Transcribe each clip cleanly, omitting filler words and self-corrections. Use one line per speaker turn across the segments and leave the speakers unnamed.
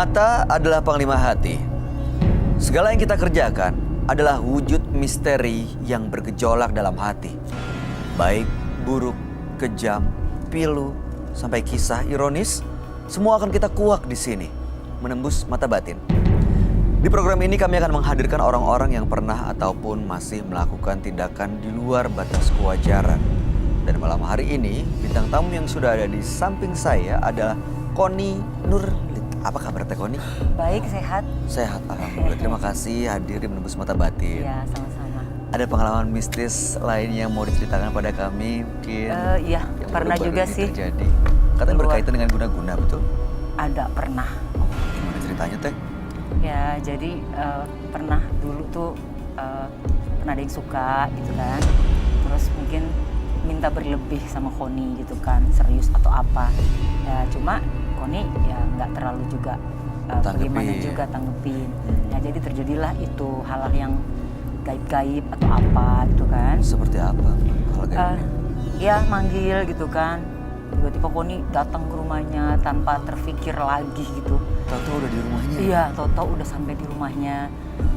Mata adalah panglima hati. Segala yang kita kerjakan adalah wujud misteri yang bergejolak dalam hati. Baik, buruk, kejam, pilu, sampai kisah ironis, semua akan kita kuak di sini, menembus mata batin. Di program ini kami akan menghadirkan orang-orang yang pernah ataupun masih melakukan tindakan di luar batas kewajaran. Dan malam hari ini, bintang tamu yang sudah ada di samping saya adalah Koni Nurlit. Apa kabar Teh Koni?
Baik, sehat.
Sehat, alhamdulillah. Terima kasih hadir di Menembus Mata Batin.
Iya, sama-sama.
Ada pengalaman mistis lain yang mau diceritakan pada kami mungkin?
Iya,
yang
pernah
baru-baru
juga
ini
sih.
terjadi. Katanya berkaitan dengan guna-guna, betul?
Ada, pernah.
Gimana ceritanya Teh?
Ya, jadi pernah dulu tuh pernah ada yang suka gitu kan. Terus mungkin minta berlebih sama Koni gitu kan, serius atau apa. Ya cuma Koni ya nggak terlalu juga bagaimana juga tanggepin. Ya jadi terjadilah itu hal-hal yang gaib-gaib atau apa gitu kan.
Seperti apa hal gaib?
Ya manggil gitu kan. Tiba-tiba Koni datang ke rumahnya tanpa terfikir lagi gitu.
Tahu-tahu udah di rumahnya?
Iya, tahu-tahu udah sampai di rumahnya.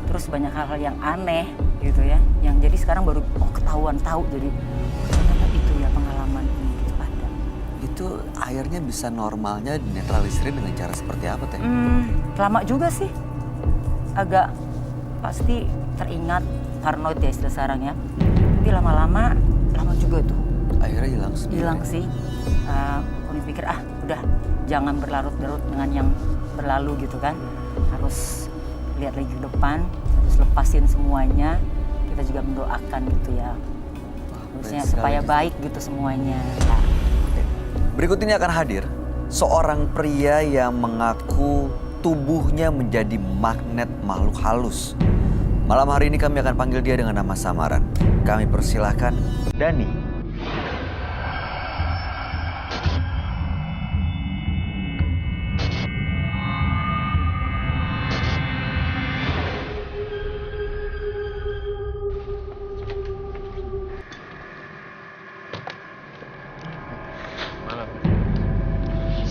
Terus banyak hal-hal yang aneh gitu ya. Yang jadi sekarang baru ketahuan tahu jadi ternyata itu ya pengalaman ini gitu ada.
Itu akhirnya bisa normalnya dinetralisir dengan cara seperti apa Teh?
Lama juga sih. Agak pasti teringat paranoid ya istilah sekarang ya. Tapi lama-lama lama juga tuh.
Akhirnya hilang sendiri?
Hilang sih. Koni pikir udah jangan berlarut-larut dengan yang berlalu gitu kan. Harus lihat lagi ke depan, harus lepasin semuanya. Kita juga mendoakan gitu ya. Harusnya supaya baik gitu semuanya. Nah.
Berikut ini akan hadir seorang pria yang mengaku tubuhnya menjadi magnet makhluk halus. Malam hari ini kami akan panggil dia dengan nama samaran. Kami persilahkan Dani.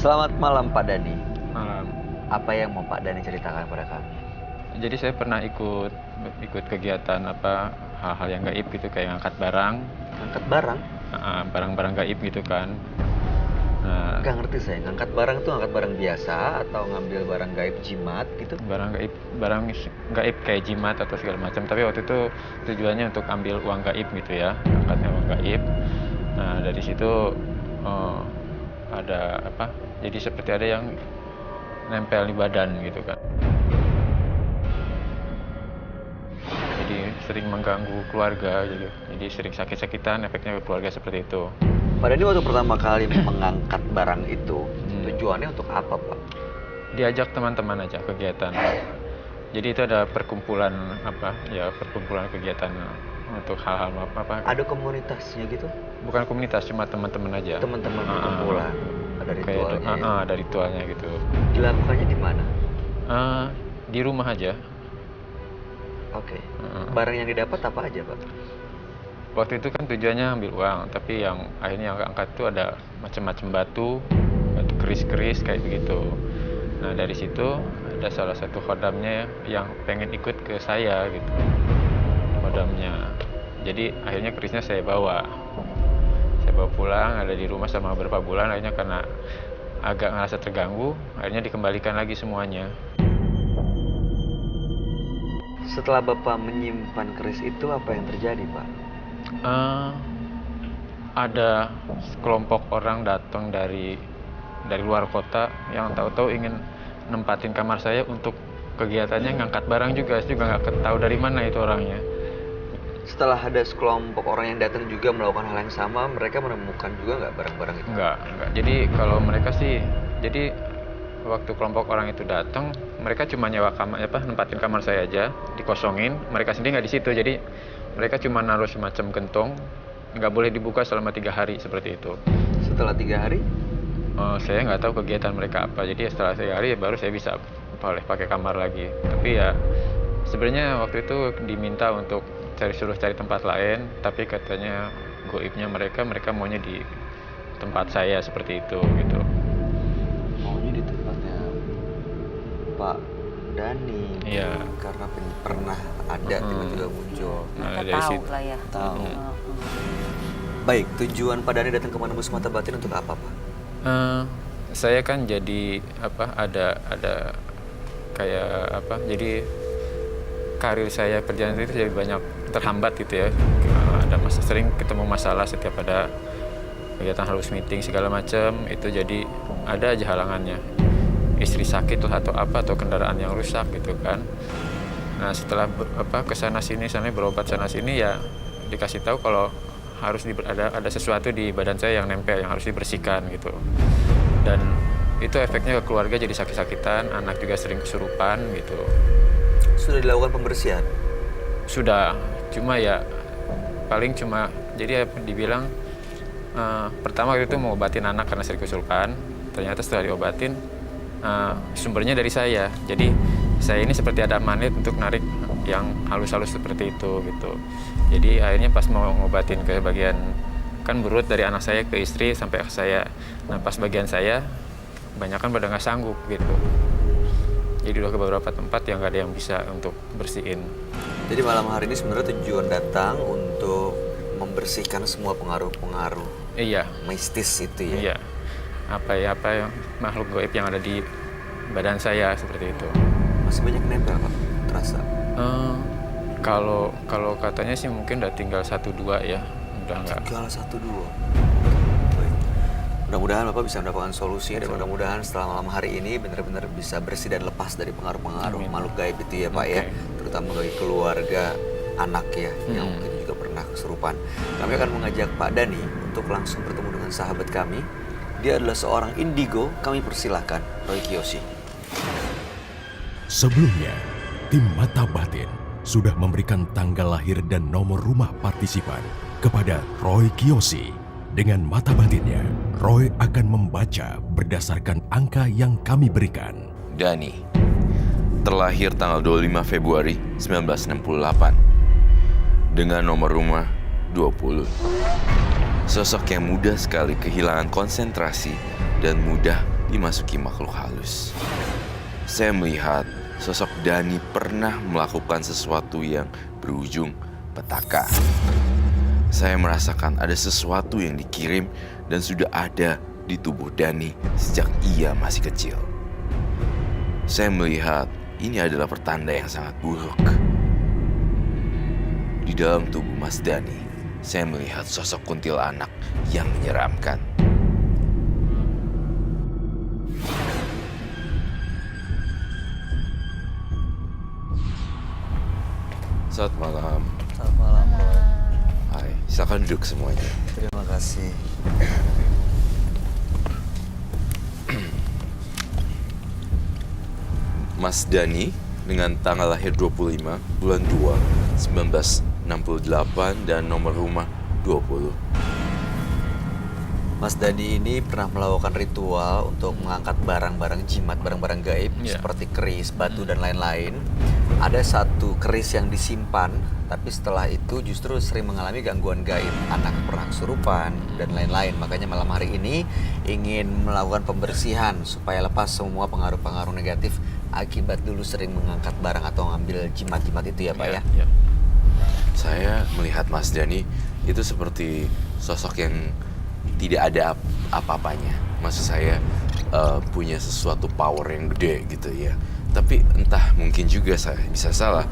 Selamat malam Pak Dani.
Malam.
Apa yang mau Pak Dani ceritakan pada kami?
Jadi saya pernah ikut kegiatan hal-hal yang gaib gitu kayak ngangkat barang.
Ngangkat barang?
Barang-barang gaib gitu kan. Nah,
Gak ngerti saya, ngangkat barang tuh ngangkat barang biasa atau ngambil barang gaib jimat gitu?
barang gaib kayak jimat atau segala macam. Tapi waktu itu tujuannya untuk ambil uang gaib gitu ya, angkatnya uang gaib. Nah dari situ ada jadi seperti ada yang nempel di badan gitu kan. Jadi sering mengganggu keluarga gitu. Jadi sering sakit-sakitan, efeknya ke keluarga seperti itu.
Pak Dani waktu pertama kali mengangkat barang itu, tujuannya untuk apa Pak?
Diajak teman-teman aja kegiatan. Jadi itu ada perkumpulan perkumpulan kegiatan untuk hal-hal apa.
Ada komunitasnya gitu?
Bukan komunitas, cuma teman-teman aja.
Teman-teman perkumpulan. Ada ritualnya.
Ada ritualnya gitu.
Dilakukannya di mana?
Di rumah aja.
Oke. Barang yang didapat apa aja Pak?
Waktu itu kan tujuannya ambil uang, tapi yang akhirnya yang angkat itu ada macam-macam batu keris-keris kayak begitu. Nah dari situ ada salah satu khodamnya yang pengen ikut ke saya gitu, khodamnya. Jadi akhirnya kerisnya saya bawa pulang, ada di rumah sama beberapa bulan. Akhirnya karena agak ngerasa terganggu, akhirnya dikembalikan lagi semuanya.
Setelah Bapak menyimpan keris itu, apa yang terjadi Pak?
Ada kelompok orang datang dari luar kota yang tahu-tahu ingin nempatin kamar saya untuk kegiatannya ngangkat barang juga nggak tahu dari mana itu orangnya.
Setelah ada sekelompok orang yang datang juga melakukan hal yang sama, mereka menemukan juga nggak barang-barang itu?
Enggak. Jadi kalau mereka sih, jadi waktu kelompok orang itu datang, mereka cuma nyewa kamar, nempatin kamar saya aja, dikosongin. Mereka sendiri nggak di situ, jadi mereka cuma naruh semacam gentong, nggak boleh dibuka selama 3 hari seperti itu.
Setelah 3 hari?
Saya nggak tahu kegiatan mereka apa, jadi setelah 3 hari baru saya bisa boleh pakai kamar lagi. Tapi ya sebenarnya waktu itu diminta untuk suruh cari tempat lain, tapi katanya goibnya mereka maunya di tempat saya seperti itu gitu.
Maunya di tempatnya Pak Dani.
Iya.
Karena pernah ada tiba-tiba muncul.
Nah,
Kita
dari
tahu
situ.
lah ya.
Tahu.
Heeh.
Baik, tujuan Pak Dani datang ke Menembus Mata Batin untuk apa, Pak?
Saya kan jadi ada kayak jadi karir saya perjalanan itu jadi banyak terhambat gitu ya. Ada sering ketemu masalah setiap ada kegiatan harus meeting segala macam, itu jadi ada aja halangannya. Istri sakit atau apa atau kendaraan yang rusak gitu kan. Nah, setelah kesana sini sana berobat sana sini ya dikasih tahu kalau harus ada sesuatu di badan saya yang nempel yang harus dibersihkan gitu. Dan itu efeknya ke keluarga jadi sakit-sakitan, anak juga sering kesurupan gitu.
Sudah dilakukan pembersihan?
Sudah, cuma ya paling cuma jadi dibilang pertama itu mau obatin anak karena sering kesurupan. Ternyata setelah diobatin sumbernya dari saya. Jadi saya ini seperti ada magnet untuk narik yang halus-halus seperti itu gitu. Jadi akhirnya pas mau ngobatin ke bagian kan berurut dari anak saya ke istri sampai ke saya. Nah pas bagian saya kebanyakan pada nggak sanggup gitu. Jadi udah ke beberapa tempat yang nggak ada yang bisa untuk bersihin.
Jadi malam hari ini sebenarnya tujuan datang untuk membersihkan semua pengaruh-pengaruh
Iya.
mistis itu ya?
Iya. Apa yang makhluk gaib yang ada di badan saya seperti itu.
Masih banyak nempel, Pak? Terasa?
Kalau katanya sih mungkin udah tinggal 1-2 ya. Udah nggak.
Tinggal 1-2. Baik. Mudah-mudahan Bapak bisa mendapatkan solusinya dan mudah-mudahan setelah malam hari ini benar-benar bisa bersih dan lepas dari pengaruh-pengaruh
Amin.
makhluk gaib itu ya Pak ya. Terutama bagi keluarga, anak ya yang mungkin juga pernah kesurupan. Kami akan mengajak Pak Dani untuk langsung bertemu dengan sahabat kami. Dia adalah seorang indigo. Kami persilahkan Roy Kiyoshi.
Sebelumnya, tim Mata Batin sudah memberikan tanggal lahir dan nomor rumah partisipan kepada Roy Kiyoshi. Dengan mata batinnya, Roy akan membaca berdasarkan angka yang kami berikan.
Dani, terlahir tanggal 25 Februari 1968 dengan nomor rumah 20. Sosok yang mudah sekali kehilangan konsentrasi dan mudah dimasuki makhluk halus. Saya melihat sosok Dani pernah melakukan sesuatu yang berujung petaka. Saya merasakan ada sesuatu yang dikirim dan sudah ada di tubuh Dani sejak ia masih kecil. Saya melihat ini adalah pertanda yang sangat buruk. Di dalam tubuh Mas Dani, saya melihat sosok kuntilanak yang menyeramkan. Selamat malam.
Selamat malam, Roy.
Hai, silakan duduk semuanya.
Terima kasih.
Mas Dani dengan tanggal lahir 25 bulan 2 1968 dan nomor rumah 20.
Mas Dani ini pernah melakukan ritual untuk mengangkat barang-barang jimat, barang-barang gaib seperti keris, batu dan lain-lain. Ada satu keris yang disimpan, tapi setelah itu justru sering mengalami gangguan gaib, anak pernah kesurupan dan lain-lain. Makanya malam hari ini ingin melakukan pembersihan supaya lepas semua pengaruh-pengaruh negatif akibat dulu sering mengangkat barang atau ngambil jimat-jimat itu ya Pak ya.
Ya.
Saya melihat Mas Dani itu seperti sosok yang tidak ada apa-apanya. Maksud saya punya sesuatu power yang gede gitu ya. Tapi entah mungkin juga saya bisa salah.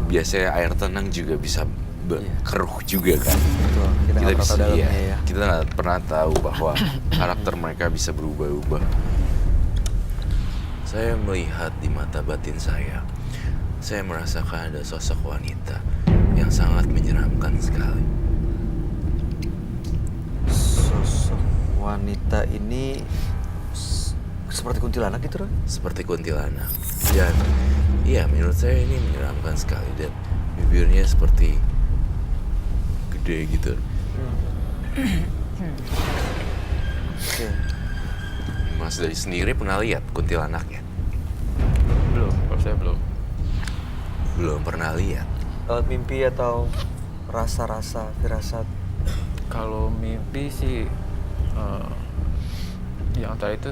Biasanya air tenang juga bisa keruh juga kan.
Betul. Kita nggak pernah tahu dalamnya ya.
Kita nggak pernah tahu bahwa karakter mereka bisa berubah-ubah. Saya melihat di mata batin saya merasakan ada sosok wanita yang sangat menyeramkan sekali.
Sosok wanita ini seperti kuntilanak gitu, Roy?
Seperti kuntilanak. Dan iya, menurut saya ini menyeramkan sekali. Dan bibirnya seperti gede gitu.
Oke.
Mas dari sendiri pernah lihat kuntilanaknya?
Belum, kalau saya belum.
Belum pernah lihat.
Lewat mimpi atau rasa-rasa, firasat?
Kalau mimpi sih Yang tadi itu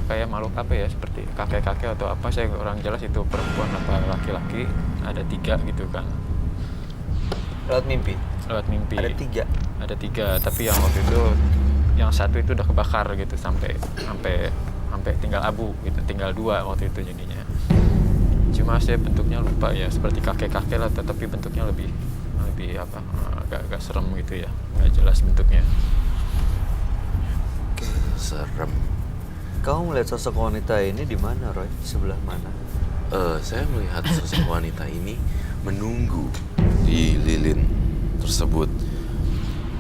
kayak makhluk apa ya, seperti kakek-kakek atau apa, saya kurang jelas itu perempuan apa laki-laki, ada 3 gitu kan.
Lewat mimpi.
Lewat mimpi.
Ada 3.
Ada 3, tapi yang waktu itu yang satu itu udah kebakar gitu sampai tinggal abu gitu, tinggal 2 waktu itu jadinya. Cuma saya bentuknya lupa ya, seperti kakek-kakek lah, tetapi bentuknya lebih apa, agak serem gitu ya, nggak jelas bentuknya.
Serem.
Kamu melihat sosok wanita ini di mana, Roy? Sebelah mana?
Saya melihat sosok wanita ini menunggu di lilin tersebut.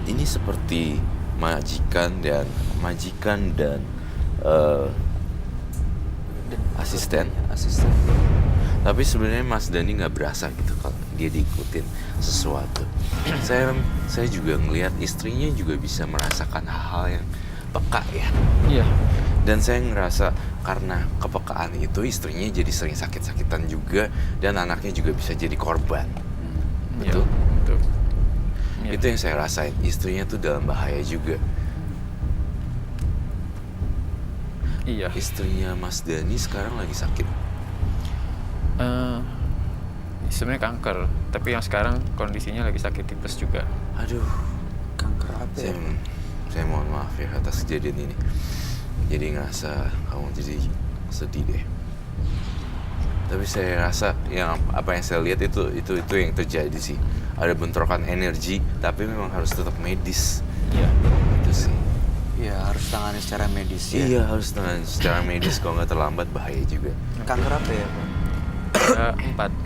Ini seperti majikan dan asisten. Tapi sebenarnya Mas Dani nggak berasa gitu kalau dia diikutin sesuatu. saya juga ngelihat istrinya juga bisa merasakan hal-hal yang peka ya.
Iya.
Dan saya ngerasa karena kepekaan itu istrinya jadi sering sakit-sakitan juga, dan anaknya juga bisa jadi korban.
Iya,
Betul?
betul. Iya.
Itu yang saya rasain, istrinya tuh dalam bahaya juga.
Iya.
Istrinya Mas Dani sekarang lagi sakit.
Sebenarnya kanker, tapi yang sekarang kondisinya lagi sakit tipes juga.
Aduh,
Kanker apa ya?
saya mohon maaf ya atas kejadian ini. Jadi ngerasa kamu jadi sedih deh. Tapi saya rasa apa yang saya lihat itu yang terjadi sih. Ada bentrokan energi, tapi memang harus tetap medis.
Iya.
Itu sih.
Iya, harus tangani secara medis ya.
Iya, harus secara medis, kalau nggak terlambat bahaya juga.
Kanker apa ya, Pak?
4.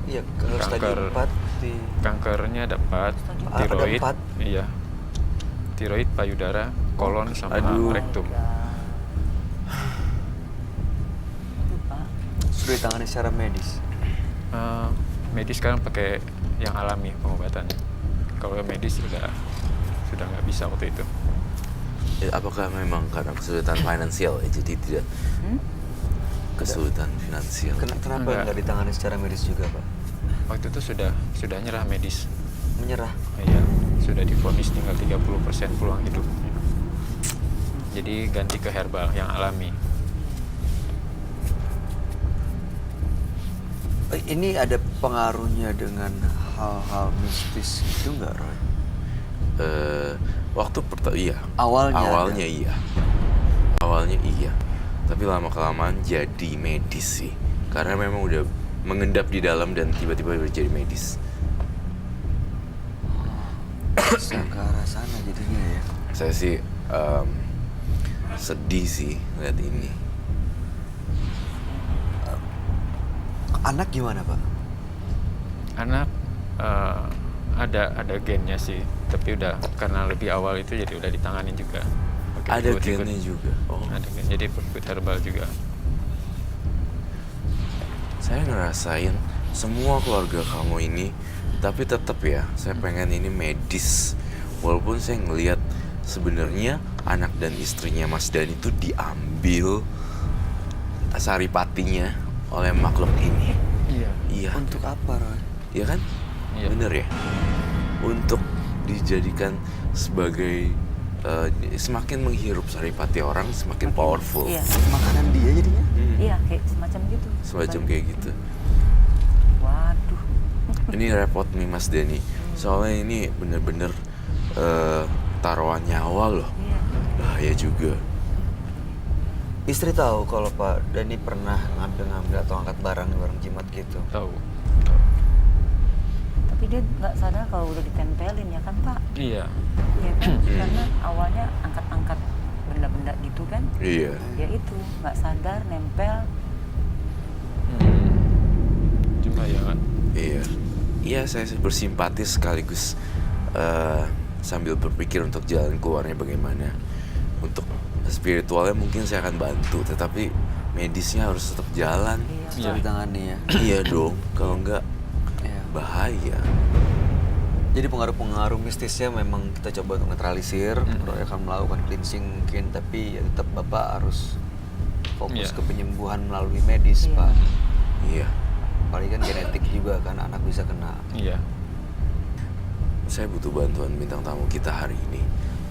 Iya, kanker stadium
Kanker.
4 di
Kankernya ada 4,
ada
tiroid.
4.
Iya. Tiroid, payudara, kolon sama
Aduh.
rektum.
sudah ditangani secara medis.
Medis sekarang pakai yang alami pengobatannya. Kalau medis sudah nggak bisa waktu itu.
Apakah memang karena kesulitan finansial ya, jadi tidak kesulitan finansial?
Kenapa
Enggak.
nggak ditangani secara medis juga, Pak?
Waktu itu sudah nyerah medis.
Menyerah.
Iya, sudah divonis tinggal 30% peluang hidup. Jadi ganti ke herbal yang alami.
Ini ada pengaruhnya dengan hal-hal mistis itu nggak, Roy?
Waktu iya.
Awalnya
iya. Awalnya iya. Tapi lama-kelamaan jadi medis sih. Karena memang udah mengendap di dalam dan tiba-tiba udah jadi medis.
Bisa ke arah sana jadinya ya.
Saya sih sedih sih lihat ini.
Anak gimana, Pak?
Anak ada gennya sih, tapi udah karena lebih awal itu jadi udah ditanganin juga. Pakai
Ada
ikut-ikut.
gennya juga. Oh.
Ada gen, jadi ikut herbal juga.
Saya ngerasain semua keluarga kamu ini, tapi tetap ya, saya pengen ini medis. Walaupun saya ngelihat sebenarnya anak dan istrinya Mas Dani itu diambil saripatinya oleh makhluk ini.
Iya.
Iya.
Untuk apa, Roy?
Iya kan?
Iya.
Bener ya? Untuk dijadikan sebagai semakin menghirup saripati orang semakin powerful.
Iya,
Makanan dia jadinya?
iya kayak semacam gitu.
Semacam kayak gitu.
Waduh.
Ini repot nih Mas Dani. Soalnya ini bener-bener taruhan nyawa loh.
Iya.
Bahaya juga.
Istri tahu kalau Pak Dani pernah ngambil atau angkat barang jimat gitu.
Tahu.
Tapi dia nggak sadar kalau udah ditempelin ya kan Pak?
Iya.
Iya kan? Karena awalnya angkat-angkat benda-benda gitu kan?
Iya.
Ya itu nggak sadar nempel.
Cuma ya kan.
Iya. Iya, saya bersimpati sekaligus sambil berpikir untuk jalan keluarnya bagaimana. Untuk spiritualnya mungkin saya akan bantu, tetapi medisnya harus tetap jalan.
Harus
Iya.
ditangani ya.
Iya dong, kalau enggak
Iya.
bahaya.
Jadi pengaruh-pengaruh mistisnya memang kita coba untuk netralisir. Roy akan melakukan cleansing mungkin, tapi ya tetap Bapak harus fokus
Iya.
ke penyembuhan melalui medis,
Iya.
Pak.
Iya.
Apalagi kan genetik juga kan anak bisa kena.
Iya.
Saya butuh bantuan bintang tamu kita hari ini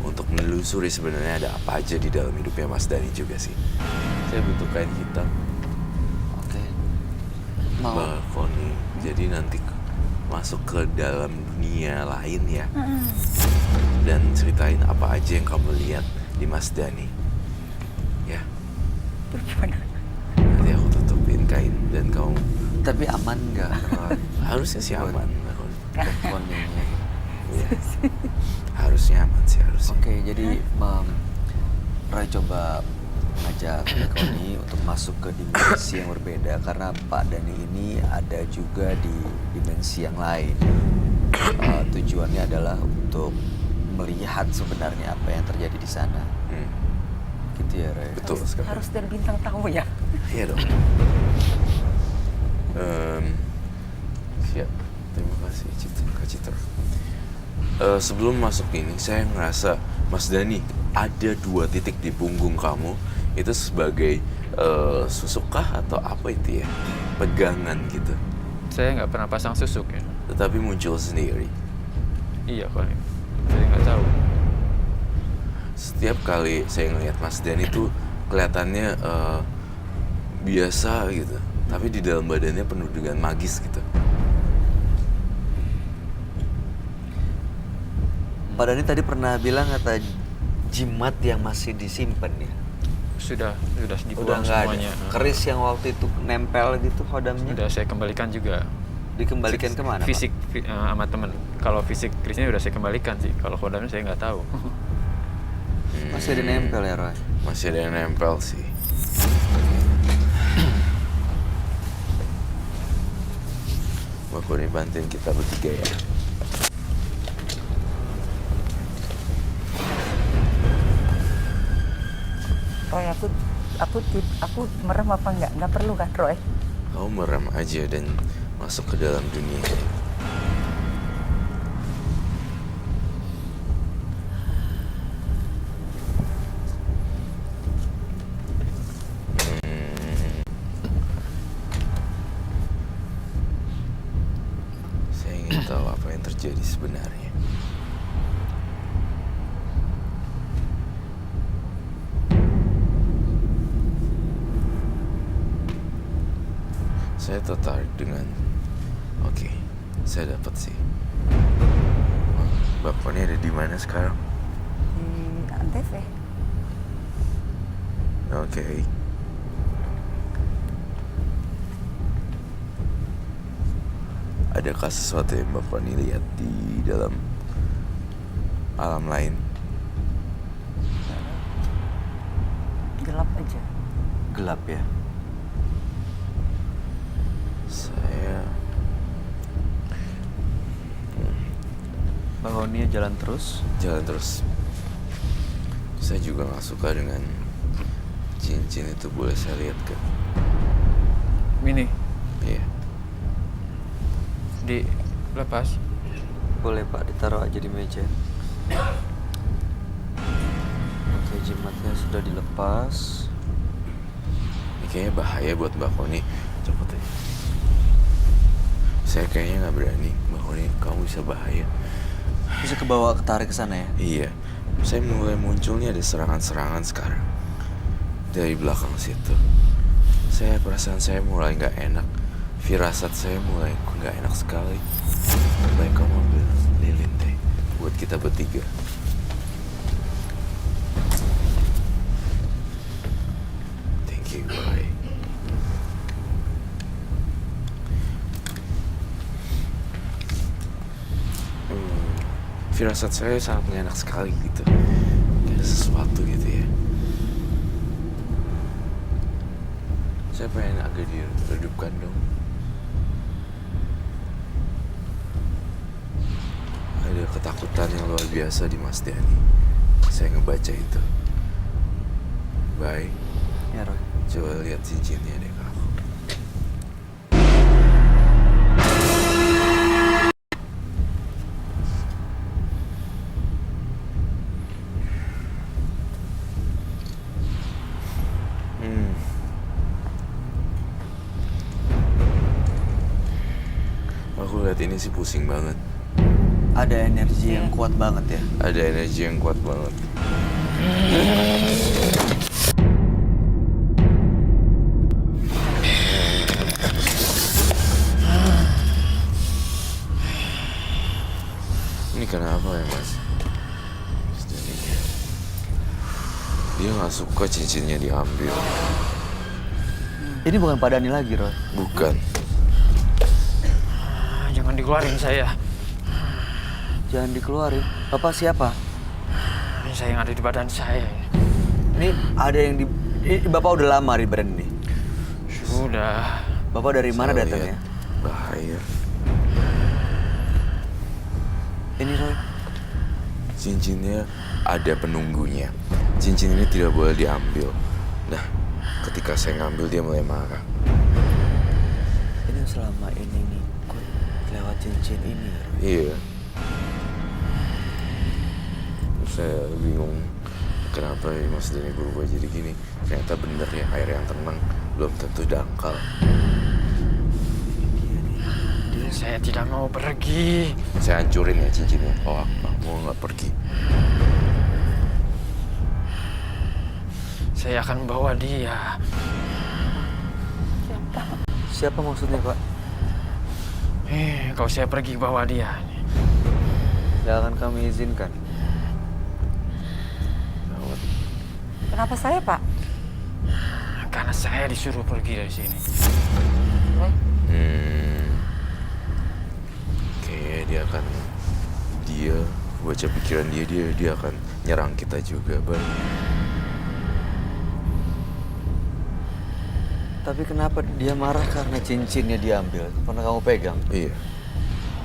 untuk menelusuri sebenarnya ada apa aja di dalam hidupnya Mas Dani juga sih. Saya butuh kain hitam,
Oke. Mau.
balkoni. Jadi nanti masuk ke dalam dunia lain ya. Dan ceritain apa aja yang kamu lihat di Mas Dani. Ya,
Terus gimana?
nanti aku tutupin kain dan kamu
Tapi aman nggak, Roy?
harusnya sih aman.
Balkoninya.
Iya. Harusnya aman sih, harusnya.
Oke, jadi Roy coba mengajak Koni untuk masuk ke dimensi yang berbeda karena Pak Dani ini ada juga di dimensi yang lain. Tujuannya adalah untuk melihat sebenarnya apa yang terjadi di sana.
Hmm,
Gitu ya, Roy?
betul sekali.
Harus dari bintang tamu ya.
Iya dong. Siap. Terima kasih Kak Citra. Sebelum masuk ini, saya ngerasa Mas Dani ada 2 titik di punggung kamu. Itu sebagai susuk kah atau apa itu ya? Pegangan gitu.
Saya nggak pernah pasang susuk ya.
Tetapi muncul sendiri.
Iya kali. Saya nggak tahu.
Setiap kali saya ngelihat Mas Dani itu kelihatannya biasa gitu. Tapi di dalam badannya penuh dengan magis gitu.
Pak Dani tadi pernah bilang kata jimat yang masih disimpan ya?
Sudah
Udah
dibuang
nggak ada.
semuanya.
Keris yang waktu itu nempel gitu hodamnya
Udah saya kembalikan juga.
dikembalikan kemana, Pak?
Fisik sama temen. Kalau fisik kerisnya udah saya kembalikan sih. Kalau kodamnya saya nggak tahu.
Masih ada nempel ya, Roy?
Masih ada yang nempel sih. Mbak Koni bantuin kita bertiga ya.
Roy, aku merem apa enggak? Enggak perlu kan, Roy?
Kamu merem aja dan masuk ke dalam dunia. Saya ingin tahu apa yang terjadi sebenarnya. Saya tertarik dengan... Oke, saya dapat sih. Bapaknya ada di mana sekarang?
Di Antv.
Oke. Adakah sesuatu yang Bapak ini lihat di dalam alam lain?
Gelap aja.
Gelap ya?
Saya...
Bang Honi jalan terus.
jalan terus. Saya juga nggak suka dengan cincin itu, boleh saya lihat kan?
Ini
Iya.
dilepas.
Boleh Pak, ditaruh aja di meja. Oke, jimatnya sudah dilepas.
Ini kayaknya bahaya buat Mbak Koni. Cepet aja. Saya kayaknya nggak berani. Mbak Koni, kamu bisa bahaya.
Bisa kebawa ketarik ke sana ya?
Iya. Saya mulai munculnya ada serangan-serangan sekarang. Dari belakang situ. Perasaan saya mulai nggak enak. Firasat saya mulai nggak enak sekali. Baik kamu ambil lilin deh. Buat kita bertiga. Thank you, boy. Firasat saya sangat nggak enak sekali gitu. Kayak ada sesuatu gitu ya. Saya pengen agak diredupkan dong. Ada ketakutan yang luar biasa di Mas Dani. Saya ngebaca itu. Baik,
Ya Roy.
coba lihat cincinnya deh ke aku. Aku lihat ini sih pusing banget.
Ada energi yang kuat banget ya.
Ada energi yang kuat banget. Ini kenapa ya Mas? Dia nggak suka cincinnya diambil.
Ini bukan Pak Dani lagi, Roy.
Bukan.
Jangan dikeluarin saya.
Jangan dikeluarin. Bapak siapa?
Ini saya yang ada di badan saya.
Ini ada yang di... Bapak udah lama di badan ini.
Sudah.
Bapak dari mana
Saya
datangnya?
lihat bahaya.
Ini Roy.
Cincinnya ada penunggunya. Cincin ini tidak boleh diambil. Nah, ketika saya ngambil dia mulai marah.
Ini selama ini ngikut lewat cincin ini.
Iya. Saya bingung kenapa ya Mas Denny berubah jadi gini. Ternyata bener ya, air yang tenang belum tentu dangkal.
Saya tidak mau pergi.
Saya hancurin ya cincinnya. Oh, mau nggak pergi.
Saya akan bawa dia.
Siapa maksudnya, Pak?
Kalau saya pergi bawa dia.
Gak akan kami izinkan.
Kenapa saya, Pak?
Karena saya disuruh pergi dari sini.
Roy,
Kayaknya dia baca pikiran dia akan nyerang kita juga, Bang.
Tapi kenapa dia marah karena cincinnya diambil? Pernah kamu pegang?
Iya.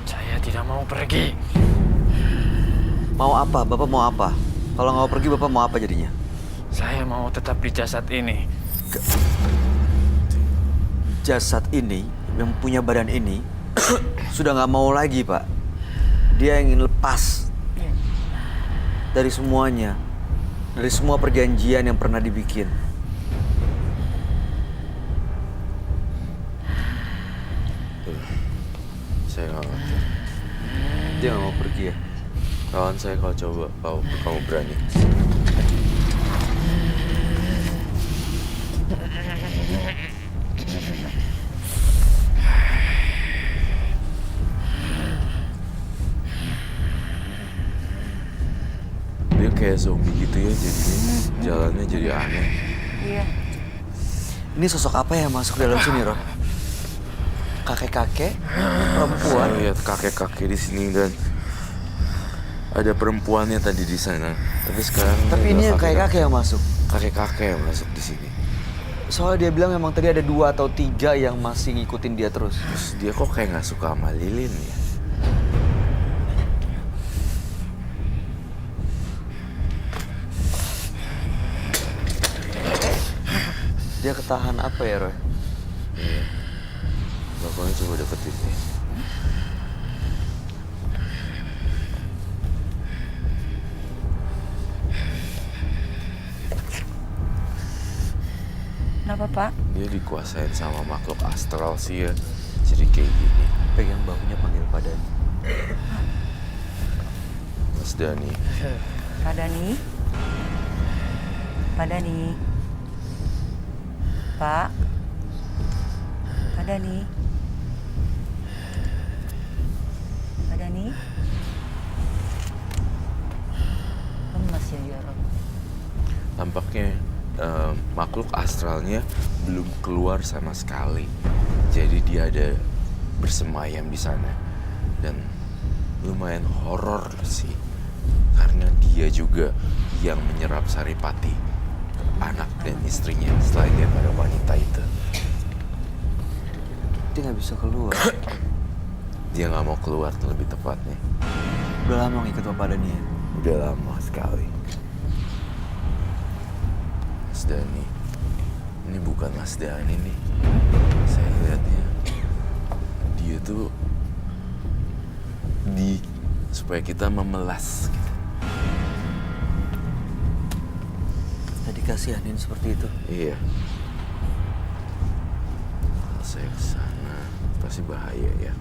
Saya tidak mau pergi.
Mau apa? Bapak mau apa? Kalau nggak mau pergi, Bapak mau apa jadinya?
Saya mau tetap di jasad ini.
Jasad ini, yang punya badan ini, sudah nggak mau lagi, Pak. Dia ingin lepas dari semuanya. Dari semua perjanjian yang pernah dibikin.
Saya nggak ngerti.
Dia nggak mau pergi ya?
Kawan saya kalau coba, kamu berani. Dia kayak zombie gitu ya jadinya. Jalannya jadi aneh.
iya.
Ini sosok apa yang masuk dalam sini, Roh? Kakek-kakek? Perempuan?
Saya lihat kakek-kakek di sini dan ada perempuannya tadi di sana. Tapi sekarang
Tapi ini yang kakek-kakek yang masuk.
Kakek-kakek yang masuk di sini.
Soalnya dia bilang memang tadi ada 2 atau 3 yang masih ngikutin dia terus.
Terus dia kok kayak nggak suka sama Lilin ya?
Dia ketahan apa ya, Roy?
Iya. Bapaknya coba deketin deh.
Kenapa, Pak?
Dia dikuasain sama makhluk astral sih ya. Jadi kayak gini.
Pegang bahunya panggil Pak Dani.
Mas Dani.
Pak Dani? Pak Dani? Pak? Pak Dani? Pak Dani? Lemas ya, Roy.
Tampaknya makhluk astralnya belum keluar sama sekali. Jadi dia ada bersemayam di sana. Dan lumayan horor sih. Karena dia juga yang menyerap Saripati, anak dan istrinya setelah dia pada wanita itu.
Dia nggak bisa keluar.
Dia nggak mau keluar lebih tepatnya.
Udah lama ngikut Bapak Dani ya?
Udah lama sekali. Mas Dani. Ini bukan Mas Dani nih. Saya lihatnya. Dia tuh supaya kita memelas gitu.
Tadi kasihanin seperti itu.
Iya. Kalau saya kesana pasti bahaya ya.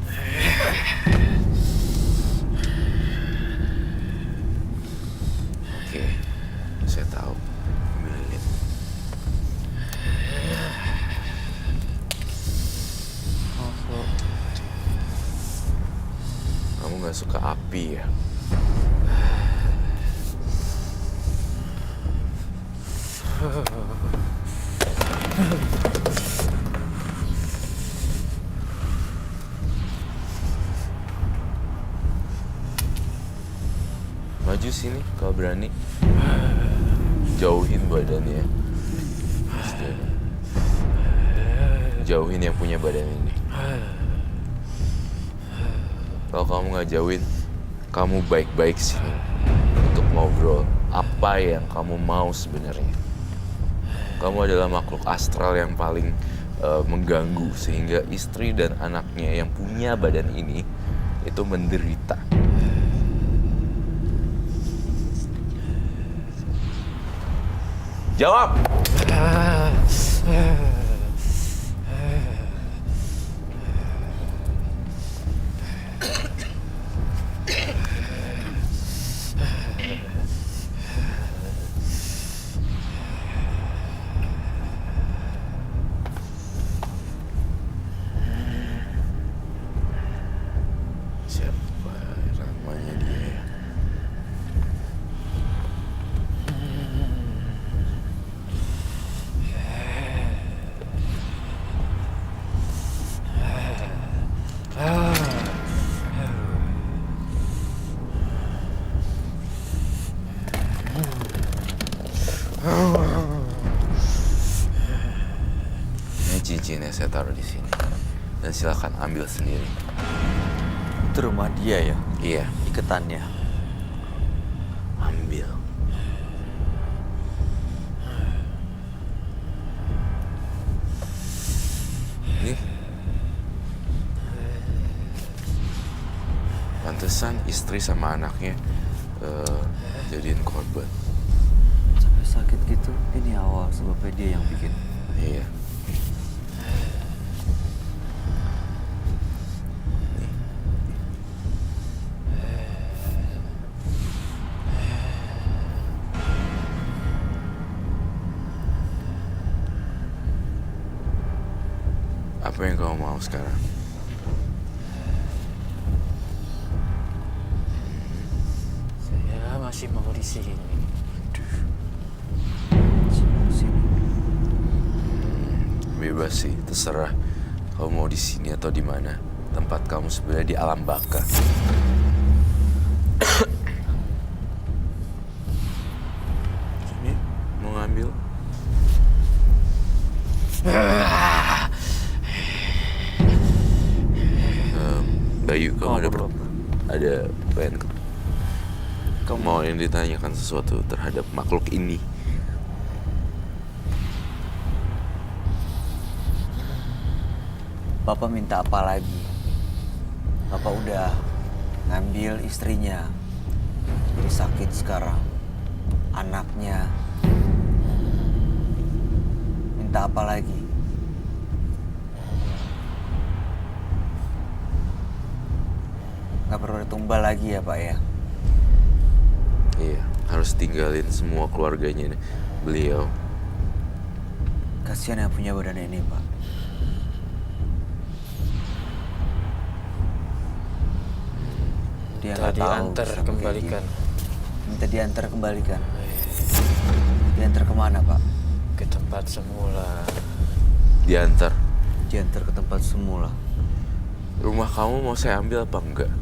nggak suka api ya? Maju sini kalau berani. Jauhin badannya. Jauhin yang punya badan ini. Kalau kamu nggak jauhin, kamu baik-baik sini untuk ngobrol apa yang kamu mau sebenarnya. Kamu adalah makhluk astral yang paling mengganggu sehingga istri dan anaknya yang punya badan ini itu menderita. Jawab! Siapa namanya dia ya? Ini cincinnya saya taruh di sini. Dan silakan ambil sendiri.
Itu rumah dia ya,
Iya,
iketannya.
ambil. Nih. Pantesan istri sama anaknya jadiin korban.
Sampai sakit gitu, ini awal sebabnya dia yang bikin.
Iya. Apa yang kamu mau sekarang?
Saya masih mau di sini.
Sini.
Bebas sih, terserah. Kamu mau di sini atau di mana? Tempat kamu sebenarnya di alam baka. Sini, mau ngambil? Bayu, kamu ada
perlu apa?
ada pengen kamu mau yang ditanyakan sesuatu terhadap makhluk ini?
Bapak minta apa lagi? Bapak udah ngambil istrinya, jadi sakit sekarang. Anaknya, minta apa lagi? Nggak perlu ada tumbal lagi ya Pak ya?
Iya, harus tinggalin semua keluarganya beliau.
Kasihan yang punya badan ini Pak. Dia nggak tahu
diantar
sampai kayak
kembalikan
gini. Minta diantar kembalikan. Diantar kemana Pak?
ke tempat semula.
Diantar.
Diantar ke tempat semula.
Rumah kamu mau saya ambil apa enggak?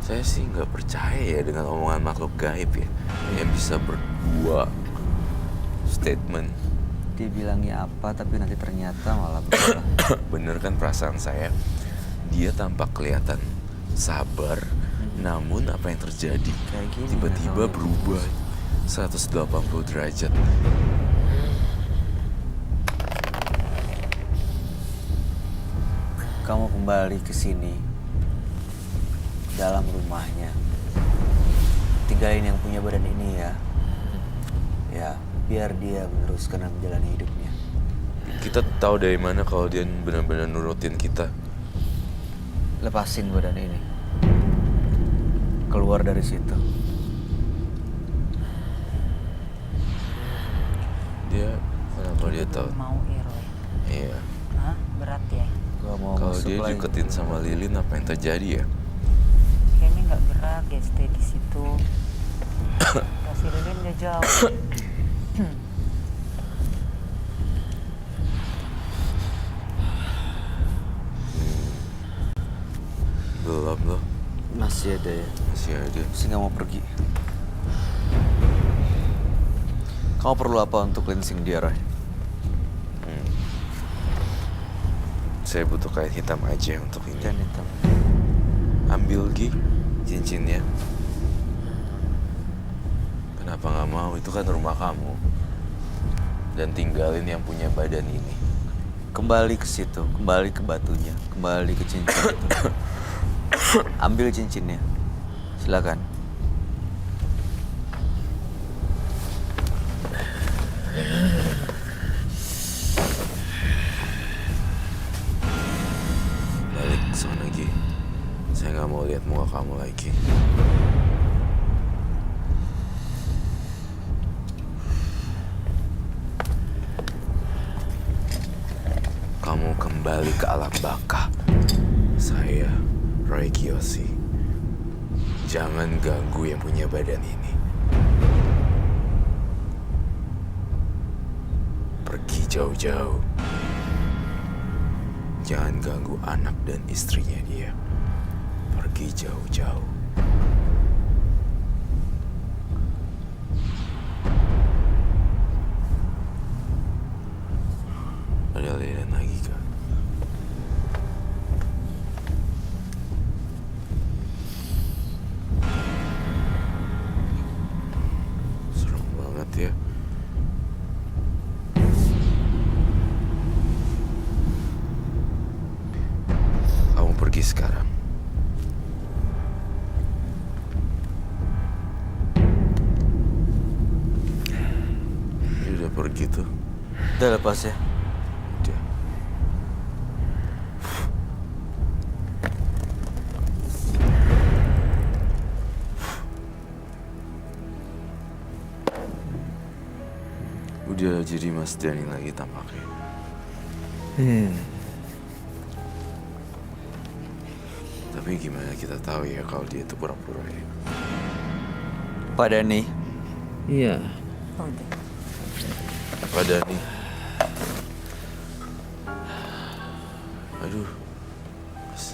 Saya sih nggak percaya ya dengan omongan makhluk gaib ya, yang bisa berdua statement.
Dia bilangnya apa tapi nanti ternyata malah berubah.
Bener kan perasaan saya? Dia tampak kelihatan sabar, namun apa yang terjadi?
Kayak gini,
Tiba-tiba
nggak tahu ya.
berubah 180 derajat.
Kamu kembali ke sini, dalam rumahnya. Tinggalin yang punya badan ini ya. Ya, biar dia meneruskan dan menjalani hidupnya.
Kita tahu dari mana kalau dia benar-benar nurutin kita?
Lepasin badan ini. Keluar dari situ.
Dia kenapa dia tahu?
Mau ya Roy?
Iya.
Hah? Berat ya?
Gua mau
Kalau
masuk
dia
lagi.
deketin sama Lilin, apa yang terjadi ya?
Kayaknya nggak gerak ya, stay di situ. Kasih Lilin dia jauh.
Belum loh,
Masih ada ya.
masih ada.
Masih nggak mau pergi. Kamu perlu apa untuk cleansing dia, Roy?
Saya butuh kain hitam aja untuk ini.
Kain hitam.
Ambil Gi, cincinnya. Kenapa nggak mau? Itu kan rumah kamu. Dan tinggalin yang punya badan ini.
Kembali ke situ, kembali ke batunya, kembali ke cincin itu. Ambil cincinnya. Silakan.
Balik ke sana Gi. Saya nggak mau lihat muka kamu lagi. Kamu kembali ke alam baka. Saya, Roy Kiyoshi. Jangan ganggu yang punya badan ini. Pergi jauh-jauh. Jangan ganggu anak dan istrinya dia. Pergi jauh-jauh. Ada Lilin lagi kak? Serem banget ya. Kamu pergi sekarang. Dia udah pergi tuh.
Udah lepas ya.
Udah. Udah jadi Mas Dani lagi tampaknya. Tapi gimana kita tahu ya kalau dia itu pura-pura ya?
Pak Dani,
Iya.
Udah.
Pak Dani. Aduh. Mas.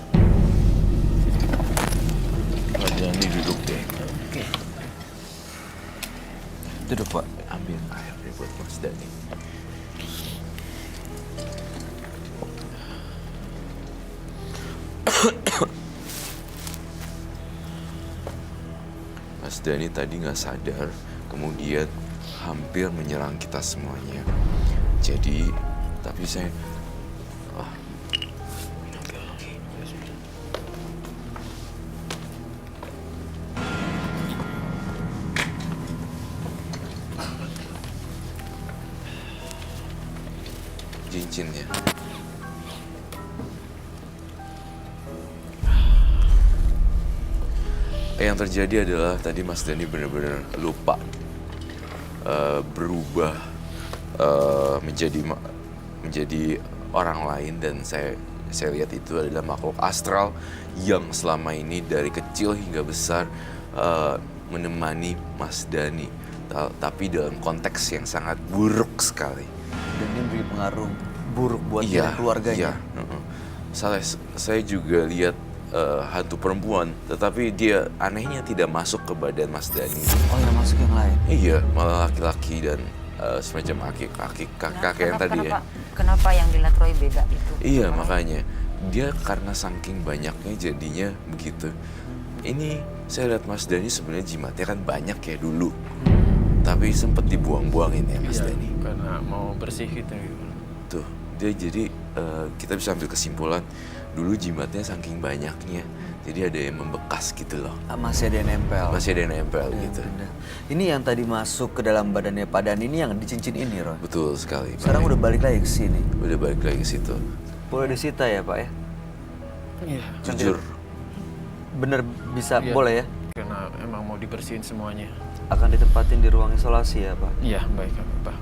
Pak Dani duduk deh.
duduk Pak.
Ambil air deh buat Mas Dani. Mas Dani tadi nggak sadar, kemudian hampir menyerang kita semuanya. Jadi, tapi saya... Ah. Oke. Cincinnya. Yang terjadi adalah tadi Mas Dani benar-benar lupa berubah menjadi orang lain, dan saya lihat itu adalah makhluk astral yang selama ini dari kecil hingga besar menemani Mas Dani, tapi dalam konteks yang sangat buruk sekali.
Dan ini beri pengaruh buruk buat dia dan keluarganya.
Iya. Saya juga lihat hantu perempuan, tetapi dia anehnya tidak masuk ke badan Mas Dani.
Oh yang masuk yang lain.
Iya, malah laki-laki dan semacam kakek yang tadi ya.
Kenapa yang dilihat Roy beda itu?
Iya, makanya dia karena saking banyaknya jadinya begitu. Ini saya lihat Mas Dani sebenarnya jimatnya kan banyak ya dulu, tapi sempat dibuang-buangin ya Mas
Iya,
Dani.
karena mau bersih gitu.
Tuh, dia jadi kita bisa ambil kesimpulan dulu jimatnya saking banyaknya, jadi ada yang membekas gitu loh.
Masih ada yang nempel.
Masih ada yang nempel
Ya,
gitu.
bener. Ini yang tadi masuk ke dalam badannya Pak Dani ini yang di cincin ini, Roy.
Betul sekali.
Sekarang
Pak.
udah balik lagi ke sini.
Udah balik lagi ke situ.
Boleh disita ya, Pak ya?
Iya.
Jujur,
Bener bisa,
Iya.
boleh ya?
Karena emang mau dibersihin semuanya.
Akan ditempatin di ruang isolasi ya, Pak?
Iya, baik Pak.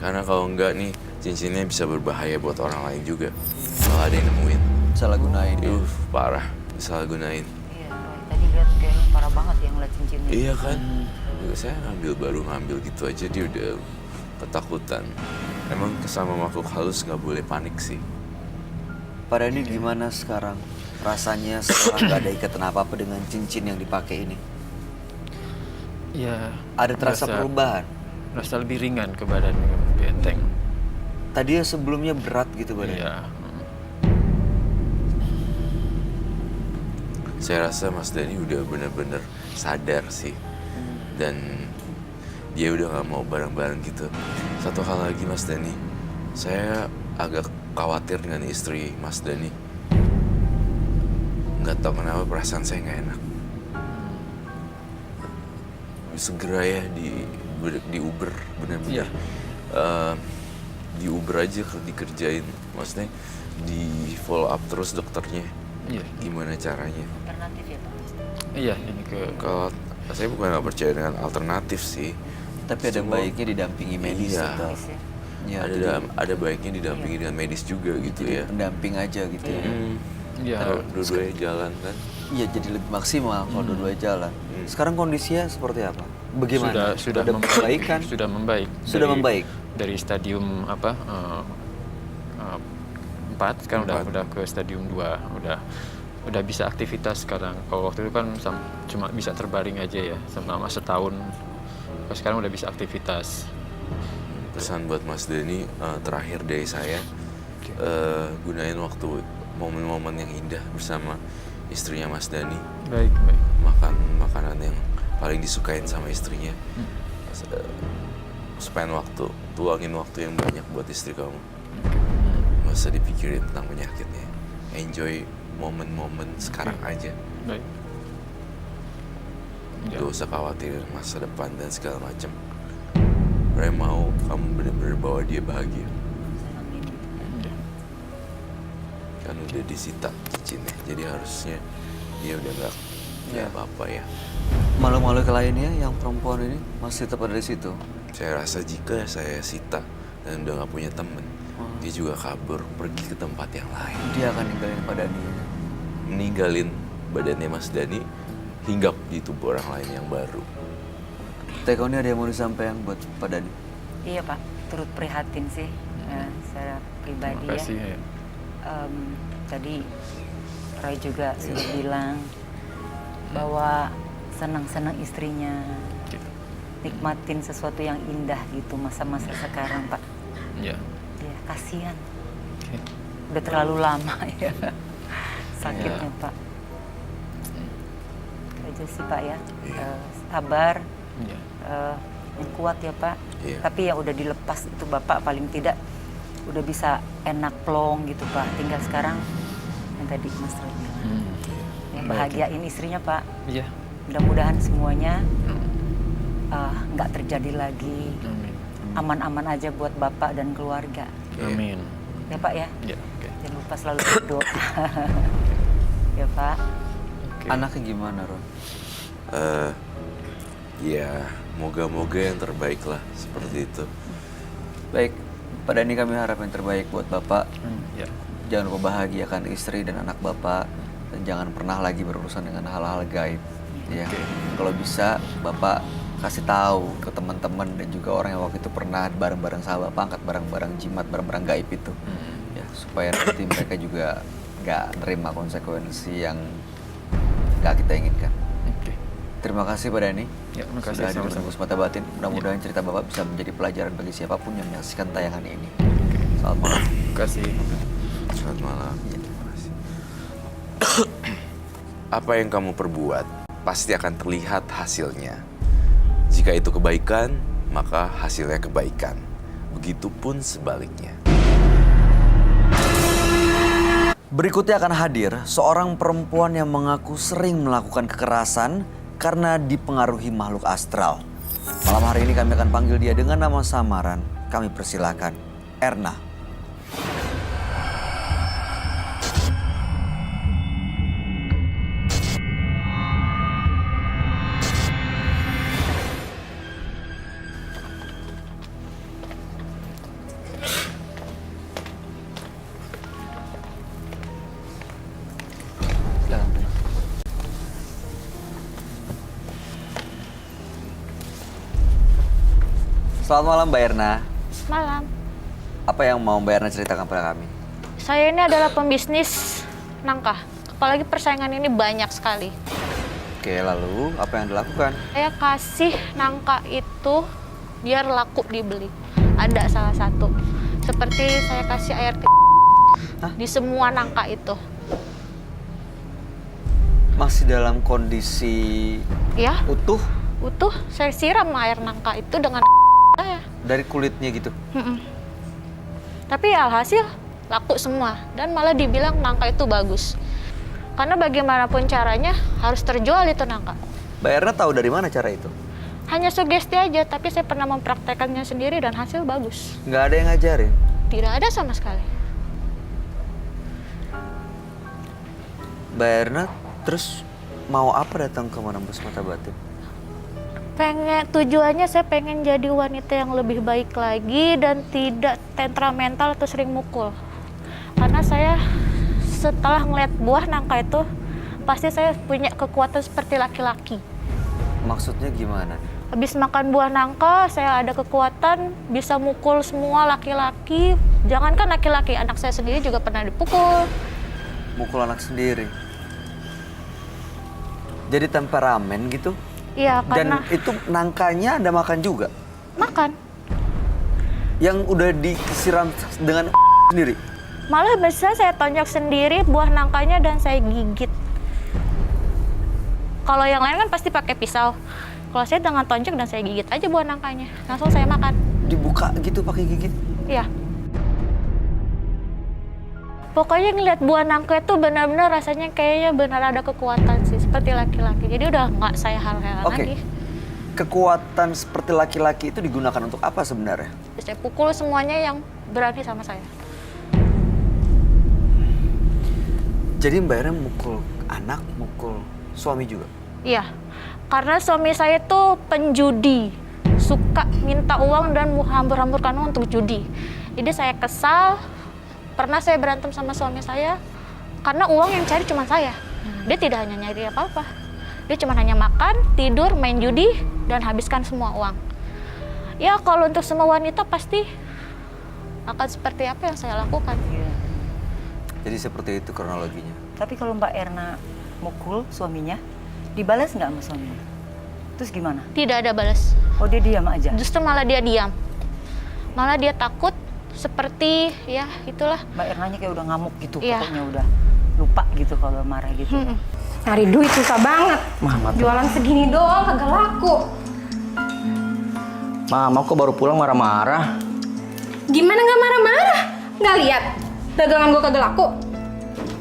Karena kalau enggak nih, cincinnya bisa berbahaya buat orang lain juga. Kalau ada yang nemuin.
Salah gunain ya.
Parah. Salah gunain.
Iya, Roy. Tadi lihat kayaknya parah banget yang ngeliat cincinnya.
Iya kan? Saya baru ngambil gitu aja dia udah ketakutan. Emang sama makhluk halus nggak boleh panik sih.
Pak Dhani gimana sekarang? Rasanya setelah nggak ada ikatan apa-apa dengan cincin yang dipakai ini?
Ya.
Ada terasa perubahan?
Rasa lebih ringan ke badan, lebih enteng.
Tadi sebelumnya berat gitu badannya?
Iya.
Saya rasa Mas Dhani udah bener-bener sadar sih. Dan dia udah nggak mau bareng-bareng gitu. Satu hal lagi Mas Dhani, saya agak khawatir dengan istri Mas Dhani. Nggak tahu kenapa perasaan saya nggak enak. Segera ya di Uber bener-bener.
Iya.
Di Uber aja dikerjain, maksudnya di follow up terus dokternya.
Iya.
Gimana caranya?
Alternatif ya Pak?
Iya, ini ke
Kalau saya bukan nggak percaya dengan alternatif sih.
Tapi ada
Semua-
baiknya didampingi medis
Iya.
atau
Medis ya?
ya,
ada baiknya didampingi dengan medis juga gitu ya.
pendamping aja gitu ya.
Iya.
Kalau dua-duanya jalan kan.
Iya jadi lebih maksimal kalau dua-duanya jalan. Sekarang kondisinya seperti apa? Bagaimana?
Sudah
ada perbaikan?
Sudah membaik.
Sudah membaik?
Dari stadium 4 sekarang
Empat.
udah ke stadium 2, udah bisa aktivitas sekarang. Kalau waktu itu kan cuma bisa terbaring aja ya selama setahun. Kalau sekarang udah bisa aktivitas.
Pesan buat Mas Dhani terakhir dari saya, gunain waktu momen-momen yang indah bersama istrinya Mas Dhani.
Baik, baik.
Makan makanan yang paling disukain sama istrinya. Spend waktu, tuangin waktu yang banyak buat istri kamu. Gak usah dipikirin tentang penyakitnya. Enjoy momen-momen sekarang aja.
Baik. Ya.
Gak usah khawatir masa depan dan segala macam. Saya mau kamu benar-benar bawa dia bahagia.
Ya.
Kan udah disita cincinnya, jadi harusnya dia udah nggak
Ya.
apa-apa ya.
Makhluk-makhluk lainnya yang perempuan ini masih tetap ada di situ.
Saya rasa jika saya sita dan udah nggak punya temen, dia juga kabur pergi ke tempat yang lain.
Dia akan ninggalin Pak Dhani.
Meninggalin badannya Mas Dhani, hinggap di tubuh orang lain yang baru.
Teko ini ada yang mau disampaikan buat Pak Dhani?
Iya Pak, turut prihatin sih secara pribadi
Terima kasih.
ya.
Ya.
Tadi Roy juga sudah bilang bahwa senang-senang istrinya,
Gitu.
nikmatin sesuatu yang indah gitu masa-masa sekarang Pak.
Ya.
Ya kasihan,
Oke.
udah terlalu lama ya sakitnya Pak. Itu aja sih Pak ya, sabar,
Ya.
yang kuat ya Pak.
Iya.
Tapi ya udah dilepas itu Bapak paling tidak udah bisa enak plong gitu Pak. Tinggal sekarang yang tadi Mas Roy bilang, ya, bahagiain istrinya Pak.
Iya.
Mudah-mudahan semuanya nggak terjadi lagi.
Amin.
Aman-aman aja buat Bapak dan keluarga.
Amin.
Ya Pak ya.
Ya, oke.
Jangan lupa selalu berdoa. Ya Pak.
Oke.
Anaknya gimana, Ron?
Ya, moga-moga yang terbaik lah seperti itu.
Baik, Pak Dhani kami harap yang terbaik buat Bapak.
Ya.
Jangan lupa bahagiakan istri dan anak Bapak. Dan jangan pernah lagi berurusan dengan hal-hal gaib. Ya, kalau bisa Bapak kasih tahu ke teman-teman dan juga orang yang waktu itu pernah bareng-bareng sama Bapak angkat barang-barang jimat, barang-barang gaib itu. Ya, supaya nanti mereka juga nggak nerima konsekuensi yang nggak kita inginkan.
Oke.
Terima kasih Pak Dhani.
Ya, terima kasih.
Sudah hadir
Sama-sama.
bersama Mata Batin. Mudah-mudahan cerita Bapak bisa menjadi pelajaran bagi siapapun yang menyaksikan tayangan ini. Selamat malam.
Terima kasih.
Selamat malam. Terima kasih. Apa yang kamu perbuat pasti akan terlihat hasilnya. Jika itu kebaikan, maka hasilnya kebaikan. Begitupun sebaliknya.
Berikutnya akan hadir seorang perempuan yang mengaku sering melakukan kekerasan karena dipengaruhi makhluk astral. Malam hari ini kami akan panggil dia dengan nama samaran. Kami persilakan Erna. Selamat malam Mbak Erna.
Malam.
Apa yang mau Mbak Erna ceritakan pada kami?
Saya ini adalah pembisnis nangka. Apalagi persaingan ini banyak sekali.
Oke, lalu apa yang dilakukan?
Saya kasih nangka itu biar laku dibeli. Ada salah satu. Seperti saya kasih air di semua nangka itu.
Masih dalam kondisi
Ya,
utuh
utuh. Saya siram air nangka itu dengan saya.
dari kulitnya gitu.
Tapi alhasil laku semua. Dan malah dibilang nangka itu bagus. Karena bagaimanapun caranya harus terjual itu nangka.
Mbak Erna tahu dari mana cara itu?
Hanya sugesti aja, tapi saya pernah mempraktekannya sendiri dan hasil bagus.
Nggak ada yang ngajarin?
Tidak ada sama sekali.
Mbak Erna terus mau apa datang ke Menembus Mata Batin?
Tujuannya saya pengen jadi wanita yang lebih baik lagi dan tidak temperamental atau sering mukul. Karena saya setelah ngeliat buah nangka itu, pasti saya punya kekuatan seperti laki-laki.
Maksudnya gimana?
Habis makan buah nangka, saya ada kekuatan bisa mukul semua laki-laki. Jangankan laki-laki, anak saya sendiri juga pernah dipukul.
Mukul anak sendiri. Jadi temperamen gitu?
Iya, karena
Dan itu nangkanya Anda makan juga?
makan.
Yang udah disiram dengan sendiri?
Malah bisa saya tonjok sendiri buah nangkanya dan saya gigit. Kalau yang lain kan pasti pakai pisau. Kalau saya dengan tonjok dan saya gigit aja buah nangkanya. Langsung saya makan.
Dibuka gitu pakai gigit?
Iya. Pokoknya ngeliat buah nangka itu benar-benar rasanya kayaknya benar ada kekuatan sih. Seperti laki-laki. Jadi udah nggak saya hal-hal
Oke.
lagi.
Kekuatan seperti laki-laki itu digunakan untuk apa sebenarnya?
Saya pukul semuanya yang berani sama saya.
Jadi Mbak Erna mukul anak, mukul suami juga?
Iya. Karena suami saya itu penjudi. Suka minta uang dan hambur-hamburkan uang untuk judi. Jadi saya kesal. Pernah saya berantem sama suami saya karena uang yang cari cuma saya. Dia tidak hanya nyari apa-apa. Dia cuma hanya makan, tidur, main judi, dan habiskan semua uang. Ya kalau untuk semua wanita pasti akan seperti apa yang saya lakukan.
Iya.
Jadi seperti itu kronologinya.
Tapi kalau Mbak Erna mukul suaminya, dibalas nggak sama suaminya? Terus gimana?
Tidak ada balas.
Oh, dia diam aja?
Justru malah dia diam. Malah dia takut seperti ya itulah.
Mbak Ernanya kayak udah ngamuk gitu,
Iya.
pokoknya udah lupa gitu kalau marah gitu.
Nyari duit susah banget. Jualan segini doang kagak laku.
Mama kok baru pulang marah-marah?
Gimana nggak marah-marah? Nggak lihat dagangan gue kagak laku.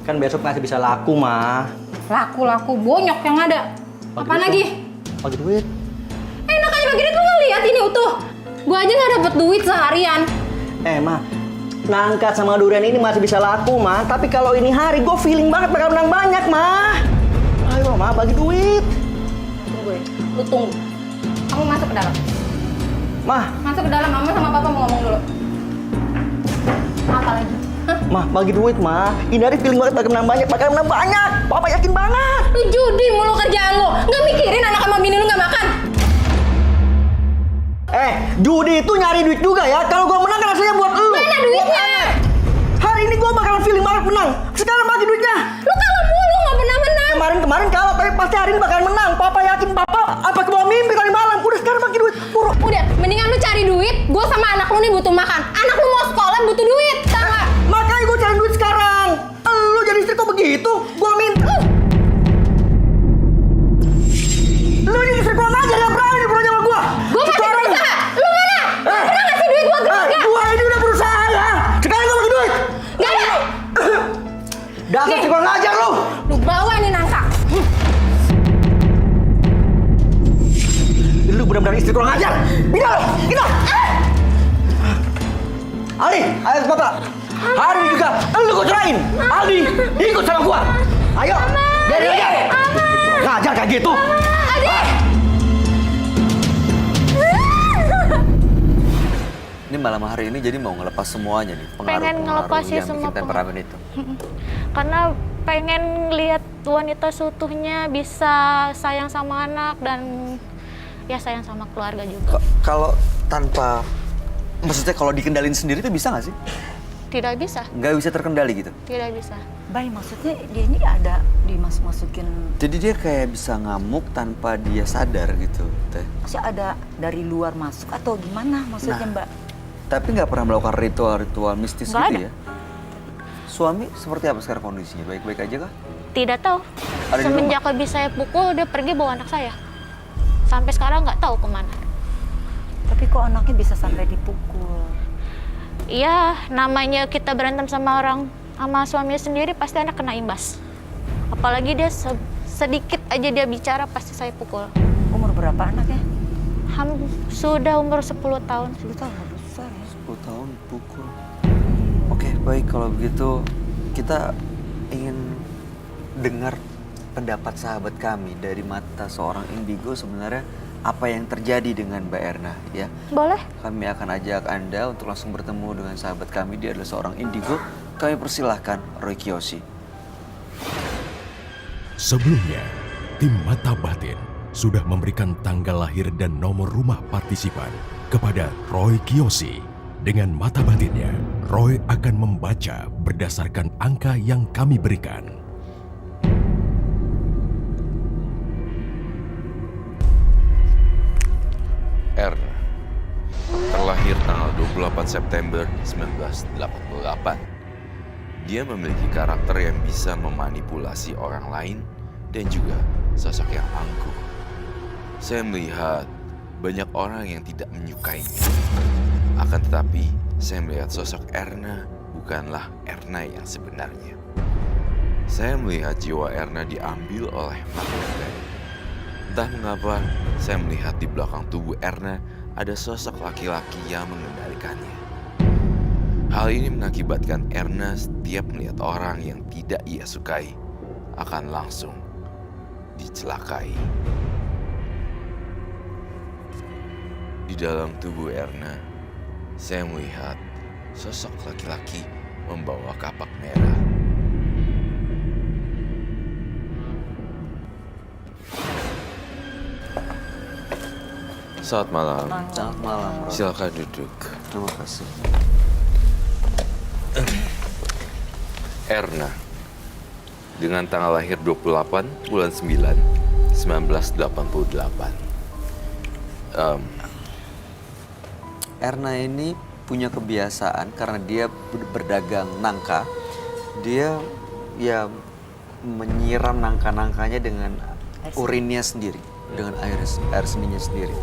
Kan besok masih bisa laku, Ma.
Laku bonyok yang ada. Apaan lagi?
Bagi duit.
Enak aja bagi duit, lu nggak lihat ini utuh. Gue aja nggak dapet duit seharian.
Ma, nangka sama durian ini masih bisa laku, Ma. Tapi kalau ini hari, gue feeling banget bakal menang banyak, Ma. Ayo, Ma, bagi duit.
Tunggu ya, lu tunggu. Kamu masuk ke dalam.
Ma,
Masuk ke dalam, Mama sama Papa mau ngomong dulu. Apa lagi? Hah?
Ma, bagi duit, Ma. Ini hari feeling banget bakal menang banyak. Papa yakin banget.
Lu judi mulu kerjaan lu. Nggak mikirin anak sama bini lu nggak makan.
Judi itu nyari duit juga ya. Kalau gue menang kan rasanya buat lu.
Mana duitnya?
Hari ini gue bakalan feeling banget menang. Sekarang bagi duitnya.
Lu kalah mulu nggak pernah menang.
Kemarin kalah, tapi pasti hari ini bakalan menang. Papa yakin, Papa apa kebawa mimpi tadi malam. Udah sekarang bagi duit, buru.
Udah, mendingan lu cari duit. Gue sama anak lu nih butuh makan. Anak lu mau sekolah butuh duit, tau nggak?
Makanya gue cari duit sekarang. Lu jadi istri kok begitu? Gue minta. Lu ini istri gue aja yang berani kurang sama gue.
Gue masih berusaha. Lu mana? Pernah ngasih duit buat gue?
Gue ini udah berusaha ya. Sekarang gue bagi duit.
Gak ada.
Dasar
Nih.
istri gue ngajar lu.
Lu bawa nih nangka.
Lu benar-benar istri kurang ajar. Pindah lu, pindah. Aldi, ayo Bapak. Hari ini juga lu gue cerain. Aldi, ikut sama gua. Ayo, biarin aja. Ngajar kayak gitu.
Ini malam hari ini jadi mau ngelepas semuanya nih,
Pengen
pengaruh-pengaruh
ngelepasin
yang
semua
bikin temperamen itu.
Karena pengen lihat wanita seutuhnya bisa sayang sama anak dan ya sayang sama keluarga juga.
Kalau tanpa, maksudnya kalau dikendalin sendiri itu bisa nggak sih?
Tidak bisa,
Nggak bisa terkendali gitu.
tidak bisa.
Baik, maksudnya dia ini ada dimasuk-masukin,
Jadi dia kayak bisa ngamuk tanpa dia sadar gitu, Teh.
maksudnya ada dari luar masuk atau gimana maksudnya
Nah,
Mbak?
Tapi nggak pernah melakukan ritual-ritual mistis
Nggak
gitu
ada.
ya? Suami seperti apa sekarang kondisinya? Baik-baik aja kah?
Tidak tahu.
Ada di
Semenjak habis saya pukul, dia pergi bawa anak saya. Sampai sekarang nggak tahu kemana.
Tapi kok anaknya bisa sampai dipukul?
Iya, namanya kita berantem sama suaminya sendiri, pasti anak kena imbas. Apalagi dia sedikit aja dia bicara, pasti saya pukul.
Umur berapa anaknya?
Sudah umur 10 tahun.
10 tahun, udah besar ya.
10 tahun pukul. Oke, baik kalau begitu kita ingin dengar pendapat sahabat kami dari mata seorang indigo sebenarnya apa yang terjadi dengan Mbak Erna ya.
Boleh?
Kami akan ajak Anda untuk langsung bertemu dengan sahabat kami. Dia adalah seorang indigo. Kami persilahkan Roy Kiyoshi.
Sebelumnya, tim Mata Batin sudah memberikan tanggal lahir dan nomor rumah partisipan kepada Roy Kiyoshi. Dengan mata batinnya, Roy akan membaca berdasarkan angka yang kami berikan.
Erna terlahir tanggal 28 September 1988. Dia memiliki karakter yang bisa memanipulasi orang lain dan juga sosok yang angkuh. Saya melihat banyak orang yang tidak menyukainya. Akan tetapi, saya melihat sosok Erna bukanlah Erna yang sebenarnya. Saya melihat jiwa Erna diambil oleh makhluk gaib. Entah mengapa, saya melihat di belakang tubuh Erna ada sosok laki-laki yang mengendalikannya. Hal ini mengakibatkan Erna setiap melihat orang yang tidak ia sukai akan langsung dicelakai. Di dalam tubuh Erna, saya melihat sosok laki-laki membawa kapak merah. Selamat malam.
Selamat malam, Roy.
Silakan duduk.
Terima kasih.
Erna, dengan tanggal lahir 28 bulan 9, 1988.
Erna ini punya kebiasaan karena dia berdagang nangka. Dia ya menyiram nangka-nangkanya dengan urinnya sendiri, dengan air seninya sendiri.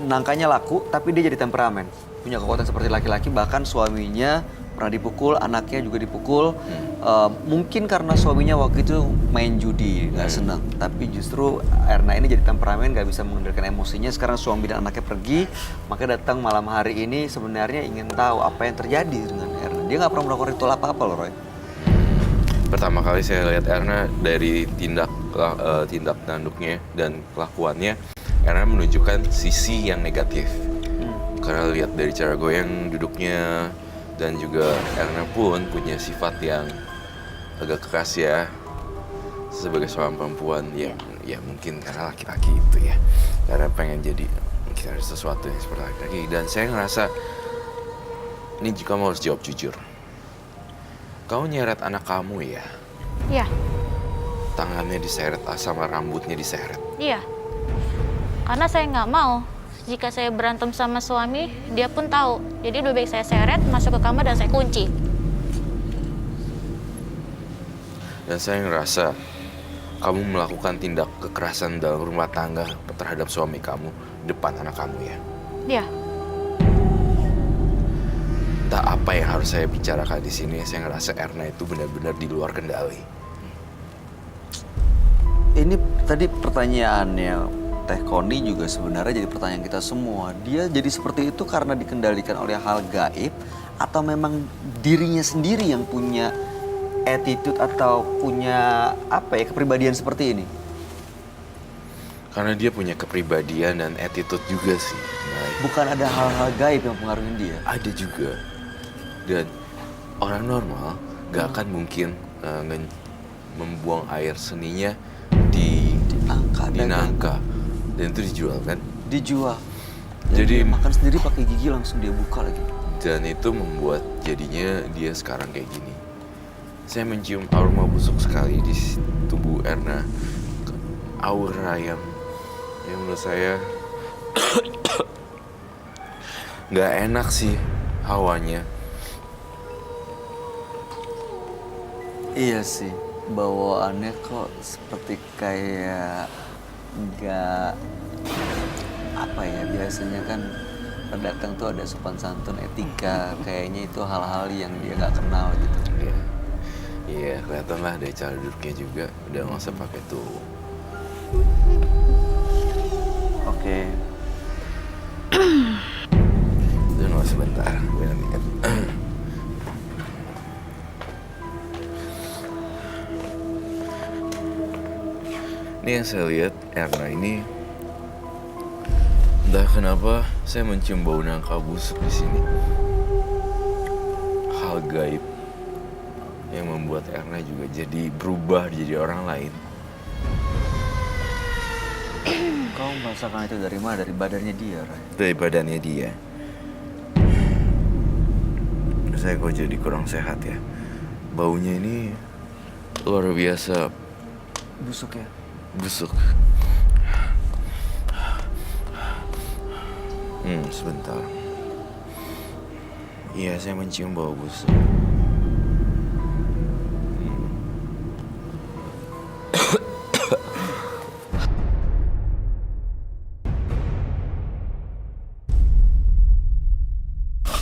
Nangkanya laku, tapi dia jadi temperamen. Punya kekuatan seperti laki-laki, bahkan suaminya pernah dipukul, anaknya juga dipukul. Mungkin karena suaminya waktu itu main judi, nggak senang. Tapi justru Erna ini jadi temperamen, nggak bisa mengendalikan emosinya. Sekarang suami dan anaknya pergi, maka datang malam hari ini sebenarnya ingin tahu apa yang terjadi dengan Erna. Dia nggak pernah melakukan ritual apa-apa loh, Roy.
Pertama kali saya lihat Erna dari tindak tanduknya dan kelakuannya, Erna menunjukkan sisi yang negatif. Karena lihat dari cara goyang duduknya, dan juga Erna pun punya sifat yang agak keras ya. Sebagai seorang perempuan, ya mungkin karena laki-laki itu ya. Karena pengen jadi mungkin ada sesuatu yang seperti laki-laki. Dan saya ngerasa, ini kamu harus jawab jujur. Kamu nyeret anak kamu ya?
Iya,
Tangannya diseret sama rambutnya diseret.
iya. Karena saya nggak mau. Jika saya berantem sama suami, dia pun tahu. Jadi lebih baik saya seret, masuk ke kamar dan saya kunci.
Dan saya ngerasa kamu melakukan tindak kekerasan dalam rumah tangga terhadap suami kamu depan anak kamu ya.
Iya,
Entah apa yang harus saya bicarakan di sini, saya ngerasa Erna itu benar-benar di luar kendali.
Ini tadi pertanyaannya Teh Koni juga sebenarnya jadi pertanyaan kita semua. Dia jadi seperti itu karena dikendalikan oleh hal gaib atau memang dirinya sendiri yang punya attitude atau punya apa ya, kepribadian seperti ini?
Karena dia punya kepribadian dan attitude juga sih. Nah,
Bukan ada hal-hal gaib yang mempengaruhi dia.
ada juga. Dan orang normal gak akan mungkin membuang air seninya di
Nangka,
nangka. Dan itu dijual kan?
dijual.
Jadi
dia makan sendiri pakai gigi langsung dia buka lagi.
dan itu membuat jadinya dia sekarang kayak gini. Saya mencium aroma busuk sekali di tubuh Erna. Aura yang menurut saya nggak enak sih hawanya.
Iya sih, bawaannya kok seperti kayak nggak apa ya, biasanya kan pendatang tuh ada sopan santun, etika, kayaknya itu hal-hal yang dia nggak kenal gitu.
Iya, iya kelihatan lah dari cara duduknya juga udah nggak usah pakai tuh.
Oke.
Tunggu sebentar, gue nanti kan. Ini yang saya lihat Erna ini, entah kenapa saya mencium bau nangka busuk di sini. Hal gaib yang membuat Erna juga jadi berubah jadi orang lain.
Kau merasakan itu dari mana? Dari badannya dia, Ray?
Dari badannya dia. Saya kok jadi kurang sehat ya. Baunya ini luar biasa
Busuk ya?
busuk. Sebentar. Iya, saya mencium bau busuk.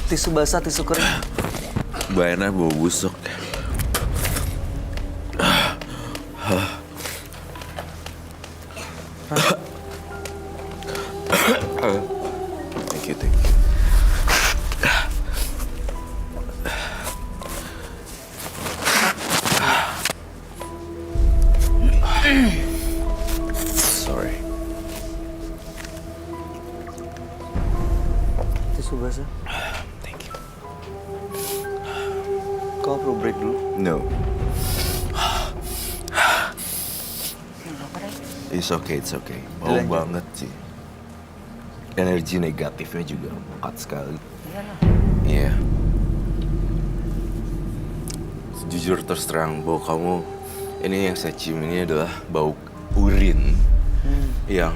Tisu basah, tisu kering.
Mbak Erna bau busuk. Thank you, thank you. Sorry.
Tisu basah.
Thank you.
Kau perlu break dulu.
No,
Apa deh?
it's okay, it's okay. Bau
Lanjut.
banget sih. Energi negatifnya juga pekat sekali.
Iyalah.
Iya. Jujur terus terang, bau kamu ini yang saya cium ini adalah bau urin yang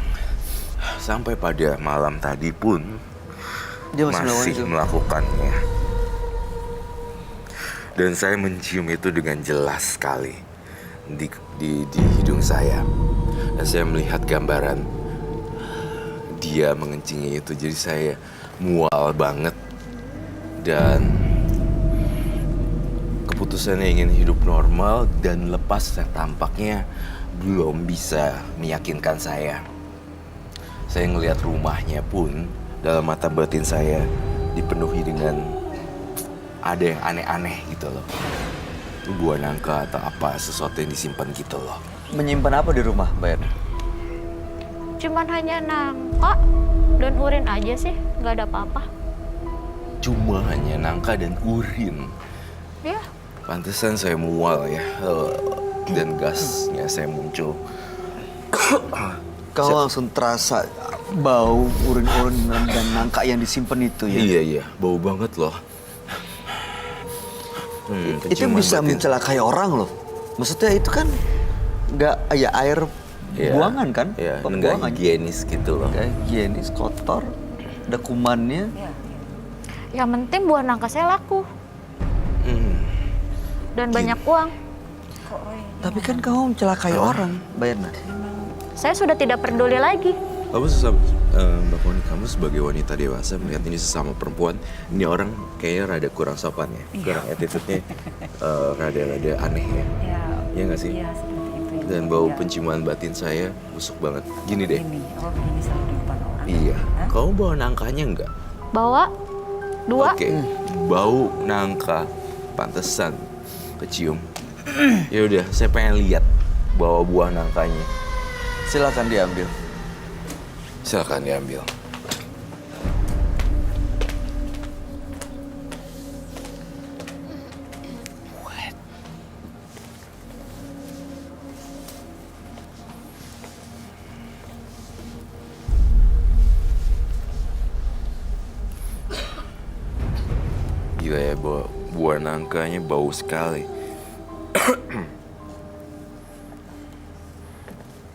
sampai pada malam tadi pun
Dia masih melakukan itu.
melakukannya. Dan saya mencium itu dengan jelas sekali di hidung saya. Dan saya melihat gambaran dia mengencingi itu. Jadi saya mual banget. Dan keputusannya ingin hidup normal dan lepas tampaknya belum bisa meyakinkan saya. Saya ngelihat rumahnya pun dalam mata batin saya dipenuhi dengan ada yang aneh-aneh gitu loh. Itu buah nangka atau apa, sesuatu yang disimpan gitu loh.
Menyimpan apa di rumah, Mbak Erna?
Cuman hanya nangka dan urin aja sih, nggak ada apa-apa.
Cuma hanya nangka dan urin.
Ya,
Pantesan saya mual ya, dan gasnya saya muncul.
Kau langsung terasa bau urin-urin dan nangka yang disimpan itu ya?
Iya, iya, bau banget loh.
Itu
penciuman
bisa
batin.
mencelakai orang loh. Maksudnya itu kan nggak ya air
Iya,
buangan kan?
Iya, nggak
Pembuangan.
higienis gitu loh.
Nggak higienis, kotor, ada kumannya.
Iya.
yang penting buah nangka saya laku
Hmm.
dan banyak uang.
Kok Roy?
Tapi kan kau mencelakai orang, Mbak Erna.
Saya sudah tidak peduli lagi.
Kamu sesama, Mbak Koni, kamu sebagai wanita dewasa melihat ini sesama perempuan, ini orang kayaknya rada kurang sopan ya, kurang attitude-nya rada-rada aneh ya.
Ya.
Iya nggak sih?
Iya, seperti itu.
Dan bau
Iya.
penciuman batin saya busuk banget. Gini deh,
Begini selalu di depan orang.
iya,
Hah?
kamu bawa nangkanya nggak?
Bawa 2.
Oke, bau nangka, pantesan kecium. Ya udah, saya pengen lihat bawa buah nangkanya.
Silakan diambil.
Silakan diambil. buah nangkanya bau sekali.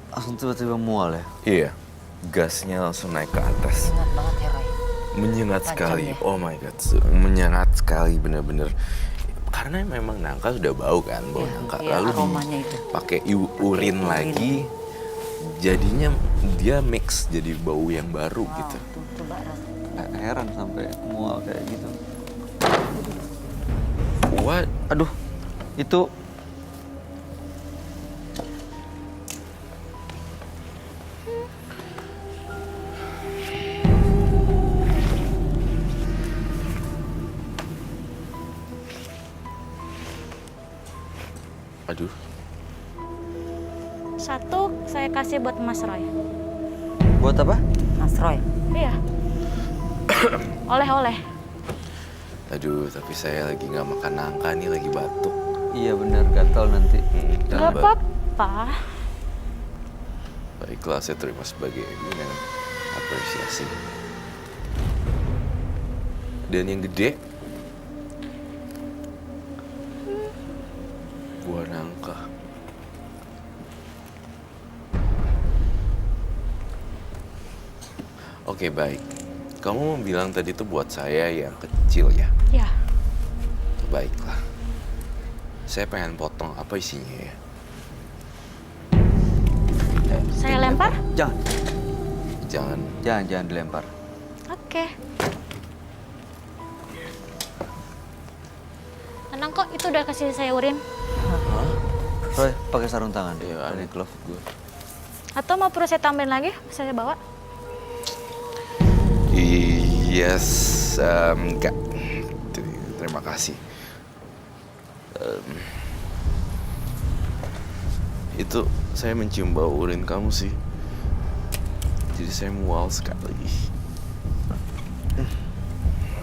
Langsung tiba-tiba mual ya?
Iya, gasnya langsung naik ke atas.
Ingat banget ya Roy.
Menyengat
Tajam
sekali.
ya?
Oh my god, menyengat sekali bener-bener. Karena memang nangka sudah bau kan, bau
Iya,
nangka.
iya,
Lalu
aromanya itu.
pakai urin lagi, jadinya dia mix jadi bau yang baru
Wow,
gitu.
tuh coba Ras.
Nggak heran sampai mual kayak gitu.
What?
Aduh, itu
Aduh,
Satu saya kasih buat Mas Roy.
buat apa?
Mas Roy.
Iya. Oleh-oleh.
aduh, tapi saya lagi nggak makan nangka nih, lagi batuk.
Iya bener, gatal nanti.
Dan
Gak apa-apa.
Baiklah, saya terima sebagai apresiasi. Dan yang gede, buah nangka. Oke, baik. Kamu mau bilang tadi tuh buat saya yang kecil ya?
Ya.
Baiklah. Saya pengen potong apa isinya ya?
Saya lempar?
Jangan,
Jangan.
jangan dilempar.
Oke. Tenang kok, itu udah kasih saya urin.
Roy, pakai sarung tangan.
Ya,
Pakai
aneh
glove.
gue.
Atau mau perlu saya tambahin lagi? Saya bawa?
Yes, enggak. Terima kasih. Itu saya mencium bau urin kamu sih. Jadi saya mual sekali.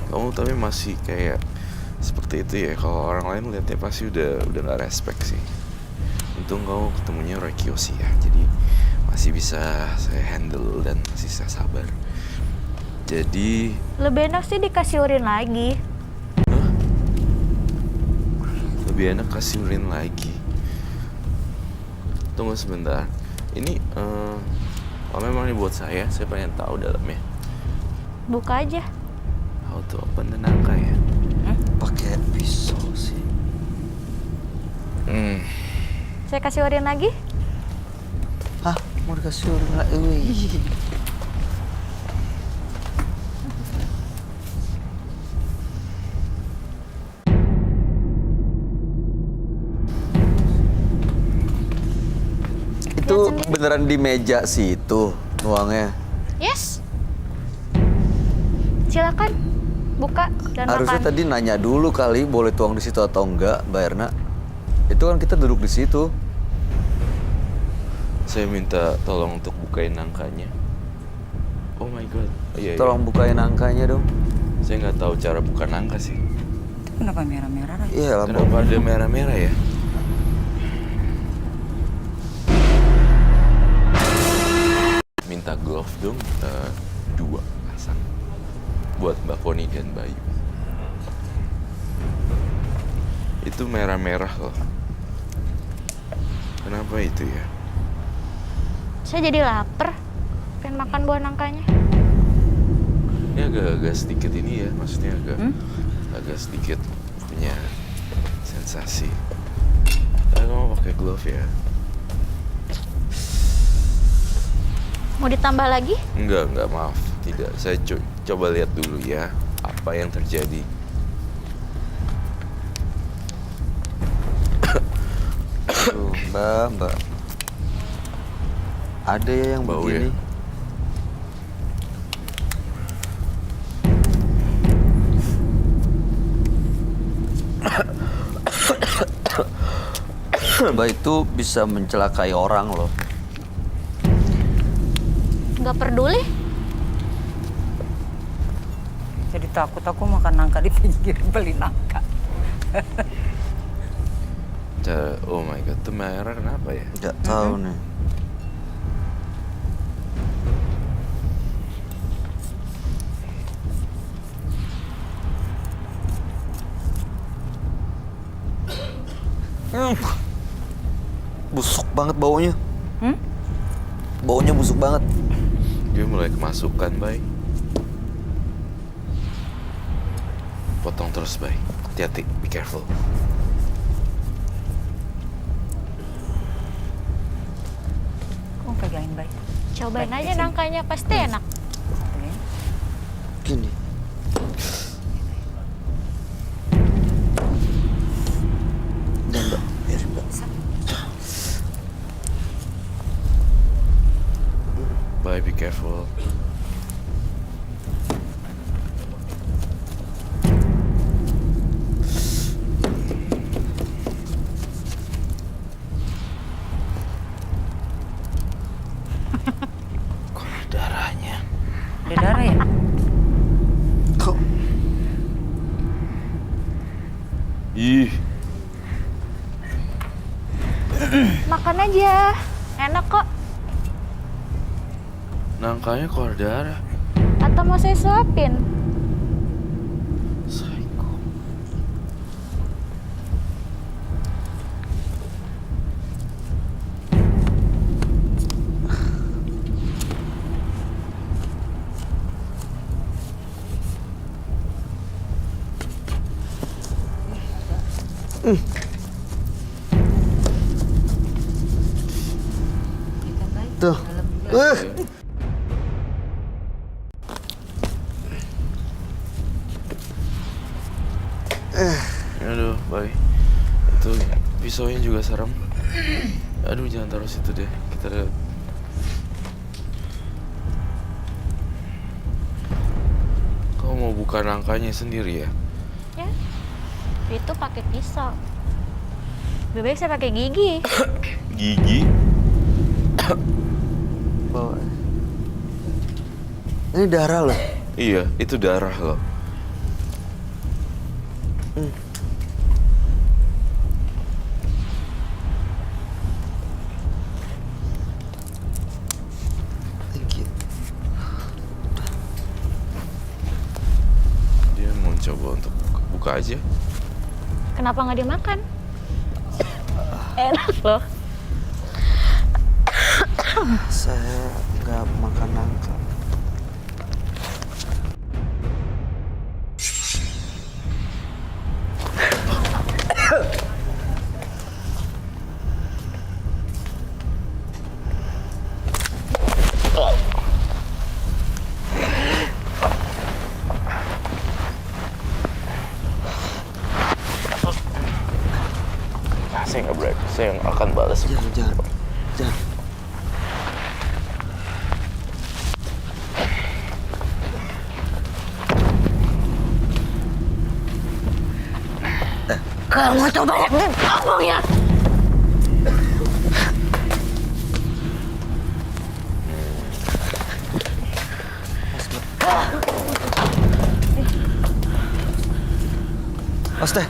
Kamu tapi masih kayak seperti itu ya. Kalau orang lain lihatnya pasti udah nggak respect sih. Untung kamu ketemunya Roy Kiyoshi ya. Jadi masih bisa saya handle dan masih saya sabar. Jadi
Lebih enak sih dikasih urin lagi.
lebih enak kasih urin lagi. Tunggu sebentar. Ini kalau memang ini buat saya pengen tahu dalamnya.
Buka aja.
How to open the nangka ya?
Pakai pisau sih.
Saya kasih urin lagi?
Hah, mau dikasih urin lagi? Wih. Itu
Lihat sendiri.
beneran di meja situ nuangnya.
Yes. Silakan buka dan
Harusnya
makan.
tadi nanya dulu kali boleh tuang di situ atau enggak, Mbak Erna. Itu kan kita duduk di situ.
Saya minta tolong untuk bukain nangkanya. Oh my god. Iya,
Tolong bukain angkanya dong.
Saya nggak tahu cara buka nangka sih.
Itu kenapa merah-merah Roy?
Iya lah,
Kenapa ada merah-merah ya? Minta glove dong, 2 pasang. Buat Mbak Koni dan Bayu. Itu merah-merah loh. Kenapa itu ya?
Saya jadi lapar. Pengen makan buah nangkanya.
Ini agak sedikit ini ya, maksudnya agak sedikit punya sensasi. Tapi kamu pakai glove ya?
Mau ditambah lagi?
Enggak, maaf. Tidak, saya coba lihat dulu ya apa yang terjadi.
Tuh, Mbak. Ada ya yang
Bau ya?
begini. Mbak itu bisa mencelakai orang loh.
Nggak peduli.
Jadi takut aku makan nangka di pinggir beli nangka.
Oh my god, itu merah kenapa ya?
Nggak tahu nih. Busuk banget baunya.
Hmm?
Baunya busuk banget.
Dia mulai kemasukan, Bay. Potong terus, Bay. Hati-hati, be careful.
Kok pegangin baik?
Cobain
Baik,
aja
sini.
nangkanya, pasti enak.
Oke.
Gini. Udah, Mbak. Biarin, Mbak.
Bay, be careful. Kok ada darahnya?
Ada darah ya?
Kok
Ih,
Makan aja, enak kok.
nangkanya kok ada darah.
Atau mau saya suapin?
Psycho.
Ikan baik.
tuh.
Dalam.
Aduh, Bay. Itu pisaunya juga serem. Aduh, jangan taruh situ deh. Kita lihat. Kau mau buka nangkanya sendiri ya?
Ya, itu pakai pisau. Lebih baik saya pakai gigi.
Gigi?
Bawa. Ini darah loh.
Iya, itu darah loh.
Thank you.
Dia mau coba untuk buka aja.
Kenapa nggak dimakan? Enak loh.
Saya nggak makan nangka.
Saya nggak berani. Saya yang akan balas.
Jangan.
Kamu tuh banyak ngomong ya.
Mas, teh.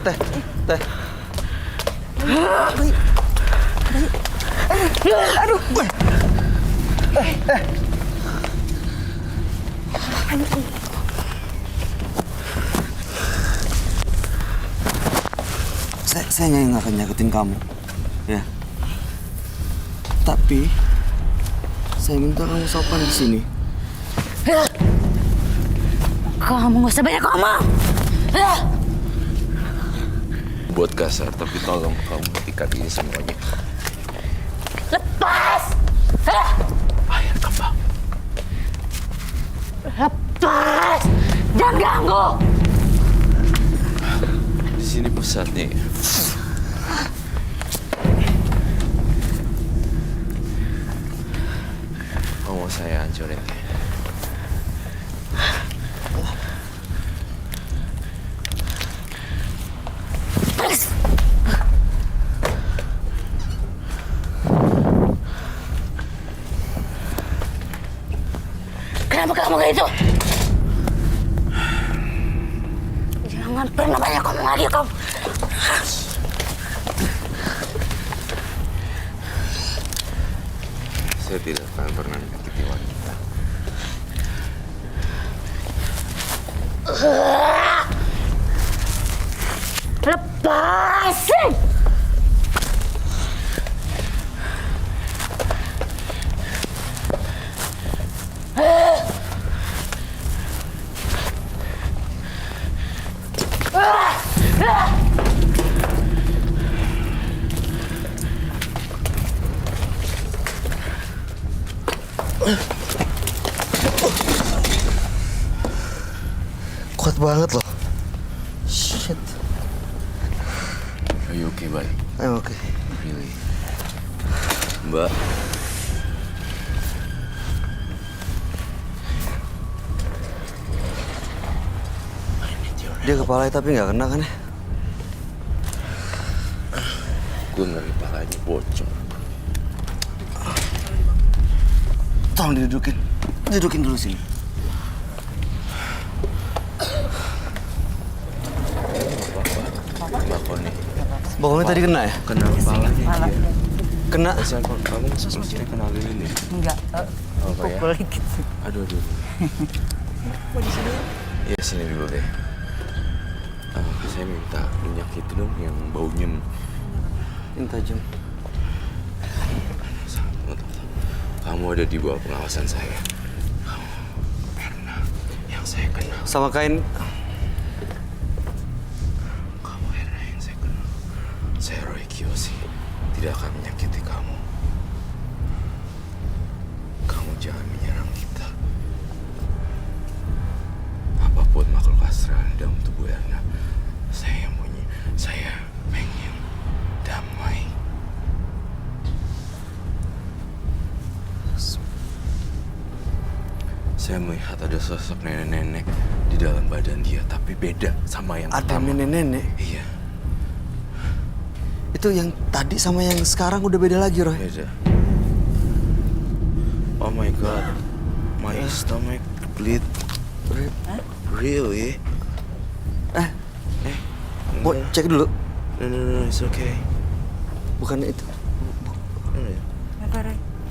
Aduh.
Saya nggak akan nyakitin kamu, ya. Tapi saya minta kamu sopan di sini.
Kamu nggak usah banyak ngomong.
Buat kasar, tapi tolong kamu ikat ini semuanya.
Lepas.
Air kembang.
Lepas. Jangan ganggu.
Di sini pusatnya. Oh, mau saya hancurin.
Kenapa kamu kayak itu? Jangan pernah banyak ngomong lagi kamu.
Saya tidak akan pernah menyakiti wanita.
Lepasin!
Kuat banget loh. Shit.
Are you okay, bye?
I'm okay.
Really? Mbak.
Dia kepalanya tapi nggak kena kan ya?
Gue ngeri palanya bocor.
Tolong didudukin. Dudukin dulu sini.
Mbak Koni.
Bokongnya tadi kena ya?
Kena palanya dia.
Kena.
Saya kok kamu maksudnya kenal lilin ya?
Enggak,
Apa ya?
pukul gitu.
Aduh. Mau di sini? Iya, sini dulu deh. Saya minta minyak itu dong yang baunya
Tajam.
Kamu ada di bawah pengawasan saya. Kamu Erna yang saya kenal.
Sama kain.
Kamu Erna yang saya kenal. Saya Roy Kiyoshi. Tidak akan menyakiti kamu. Kamu jangan menyerang kita. Apapun makhluk astral dalam tubuh Erna, saya pengen damai. Saya melihat ada sosok nenek-nenek di dalam badan dia, tapi beda sama yang
Ada
pertama.
nenek-nenek.
Iya,
Itu yang tadi sama yang sekarang udah beda lagi, Roy.
beda. Oh my god, my stomach bleed. Really?
Boy, cek dulu.
No, it's okay.
Bukan itu.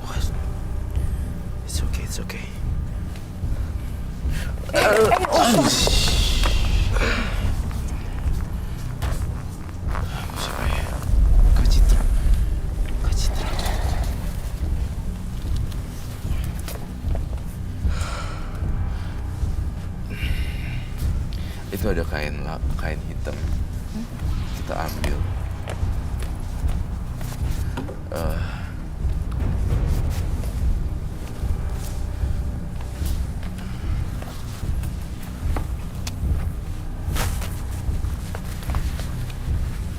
What? It's okay. Siapa ya? Kak Citra. Itu ada kain hitam. Kita ambil.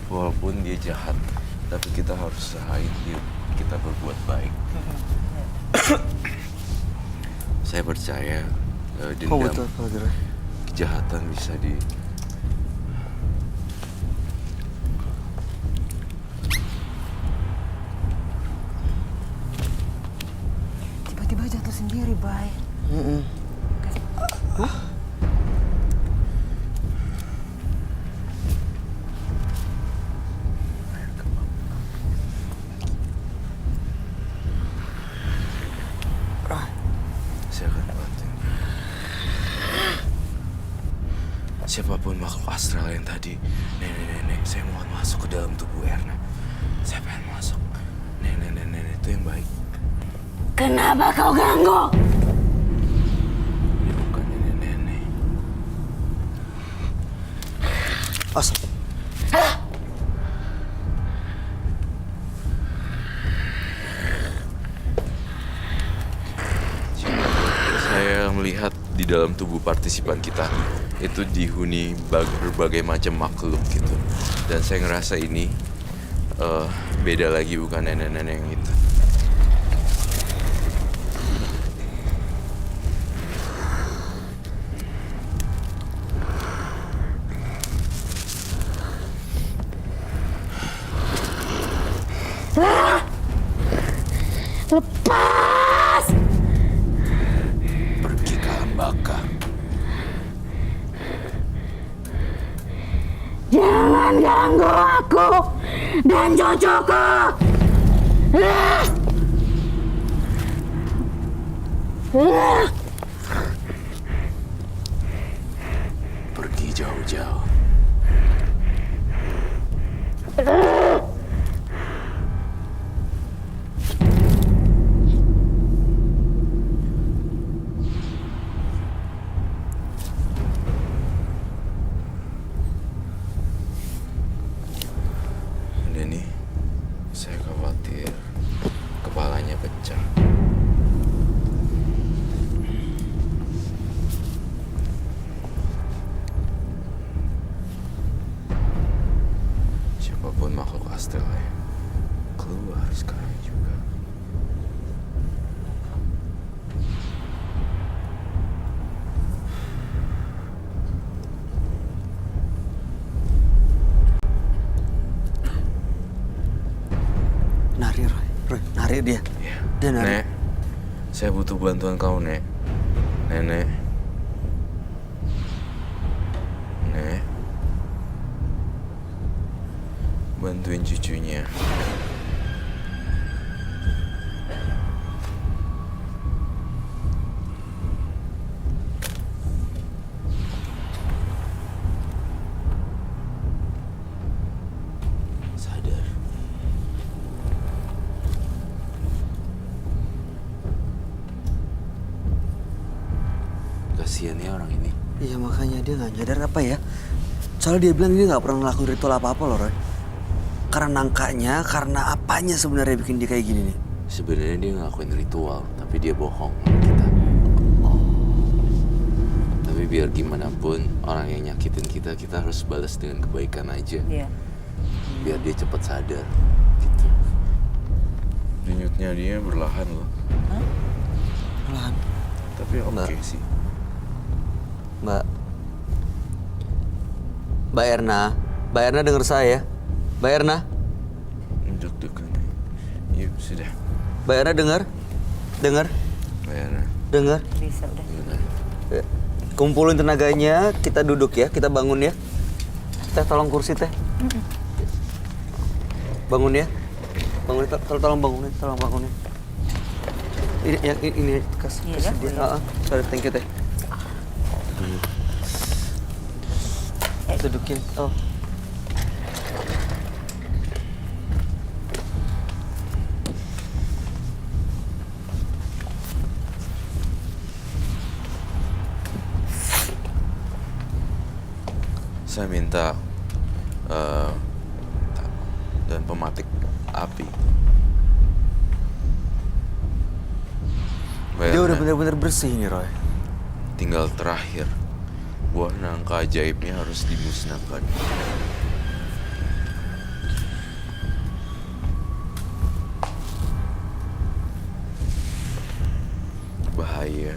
Walaupun dia jahat, tapi kita harus usahain dia kita berbuat baik. Saya percaya
Oh,
dendam,
betul, Pak Roy.
kejahatan bisa di
Tiba-tiba jatuh sendiri, Bay.
Saya akan bantu. Siapapun makhluk astral yang tadi, nenek-nenek, saya mohon masuk ke dalam tubuh Erna. Saya pengen masuk. Nenek-nenek itu yang baik.
Kenapa kau ganggu?
Ini bukan nenek-nenek.
Asap.
Saya melihat di dalam tubuh partisipan kita itu dihuni berbagai macam makhluk gitu. Dan saya ngerasa ini beda lagi, bukan nenek-nenek yang itu.
Lepas!
Pergi ke alam baka.
Jangan ganggu aku dan cucuku!
Pergi jauh-jauh. Denny, saya khawatir kepalanya pecah. Sekarang juga.
Nari, Roy. Roy, nari dia.
Ya.
Dia nari.
Nek, saya butuh bantuan kau, Nek. Nenek. Nek. Bantuin cucunya. Sadar. Kasihan ya orang ini.
Iya makanya dia nggak nyadar apa ya. Soalnya dia bilang dia nggak pernah ngelakuin ritual apa-apa loh, Roy. Karena nangkanya, karena apanya sebenarnya bikin dia kayak gini nih.
Sebenarnya dia ngelakuin ritual, tapi dia bohong sama kita. Tapi biar gimana pun, orang yang nyakitin kita, kita harus balas dengan kebaikan aja.
Iya.
Biar dia cepat sadar. Gitu. Denyutnya dia berlahan loh.
Pelan.
Tapi oke
Mbak.
sih.
Mbak Erna denger saya. Mbak Erna,
Deg-degan. Yuk, sudah.
Mbak Erna dengar,
Bayar.
dengar.
Bisa udah.
Gimana?
Kumpulin tenaganya, kita duduk ya, kita bangun ya. Teh, tolong kursi teh. Bangun ya, bangun, tolong bangunin, tolong bangunin. Ini yang ini kasih
Iya,
kasih
ya,
dia.
boleh.
Sorry, thank you teh. Dudukin. Oh.
Saya minta dan pematik api.
Dia udah
Bayarnya
bener-bener bersih nih, Roy.
tinggal terakhir. Buah nangka ajaibnya harus dimusnahkan. Bahaya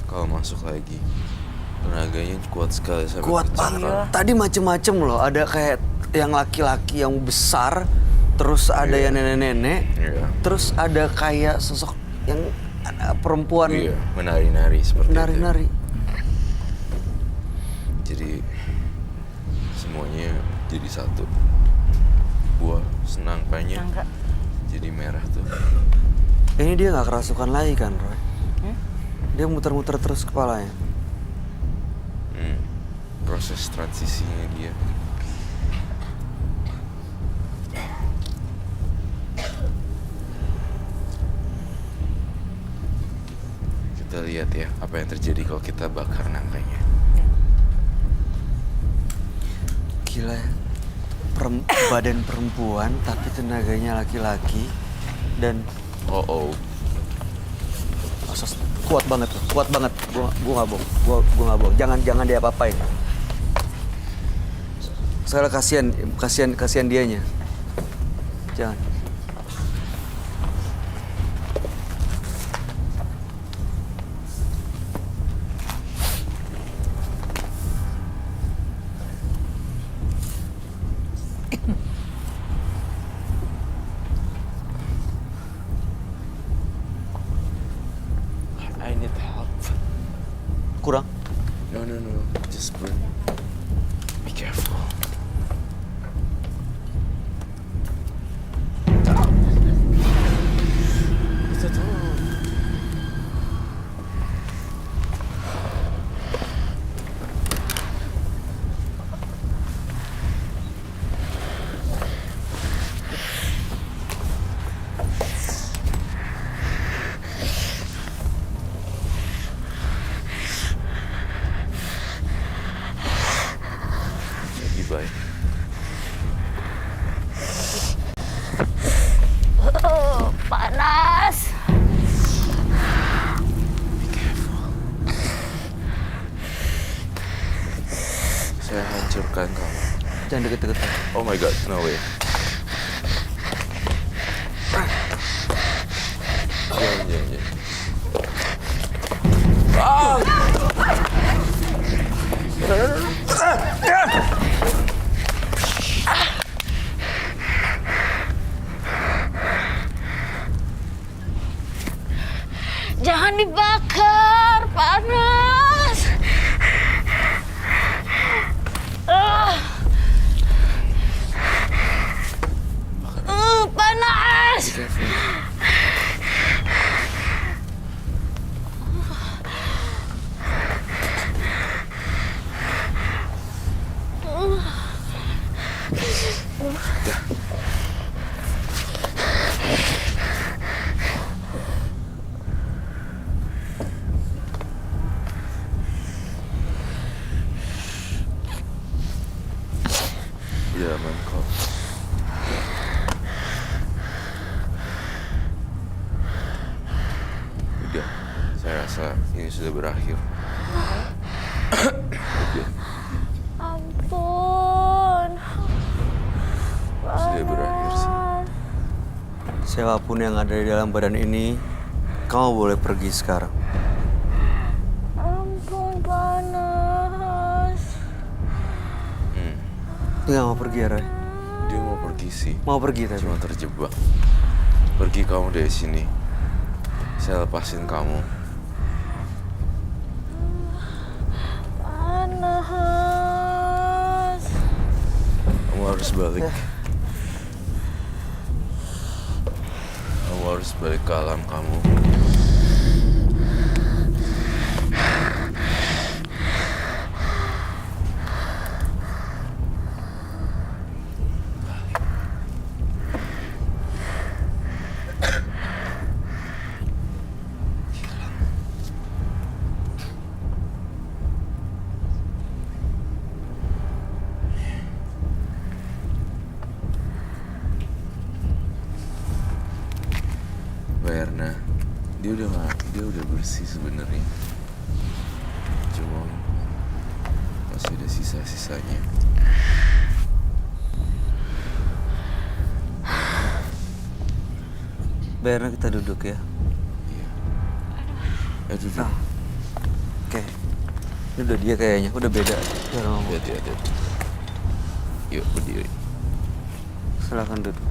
kalau masuk lagi. Tenaganya kuat sekali sampai
Kuat
pecah.
banget. Tadi macem-macem loh, ada kayak yang laki-laki yang besar, terus ada
Iya.
yang nenek-nenek,
Iya.
terus ada kayak sosok yang perempuan
Iya, menari-nari seperti
nari-nari.
itu. Jadi semuanya jadi satu. Buah senangkanya
Nangka.
jadi merah tuh.
Ini dia nggak kerasukan lagi kan, Roy? Dia muter-muter terus kepalanya.
Proses transisinya dia. Kita lihat ya apa yang terjadi kalau kita bakar nangkanya.
Gila ya. Badan perempuan tapi tenaganya laki-laki dan
Oh.
kuat banget tuh, kuat banget. Gua nggak bohong, gua nggak bohong. Jangan dia apa-apain. Soalnya kasihan dianya. Jangan.
I need help.
Kurang.
No. Just burn. Be careful. Lagi baik.
Panas.
Be careful. Saya hancurkan kamu.
Jangan deket-deket.
Oh my god, no way.
Jangan dibakar, panas. Panas.
Udah aman kok. Udah, saya rasa ini sudah berakhir. Udah,
Ampun.
sudah berakhir sih.
Siapapun yang ada di dalam badan ini, kamu boleh pergi sekarang.
Ampun, panas.
Dia nggak mau pergi ya, Roy?
Dia mau pergi sih,
Mau pergi tadi.
cuma terjebak. Pergi kamu dari sini. Saya lepasin kamu.
Panas.
Kamu harus balik. Kamu harus balik ke alam kamu. Mbak Erna, dia udah bersih sebenarnya. Cuma masih ada sisa-sisanya.
Biarnya kita duduk ya.
Iya. Duduk.
Nah. Oke. Ini udah dia kayaknya, udah beda. Biar ngomong.
Hati-hati. Yuk, berdiri.
Silakan duduk.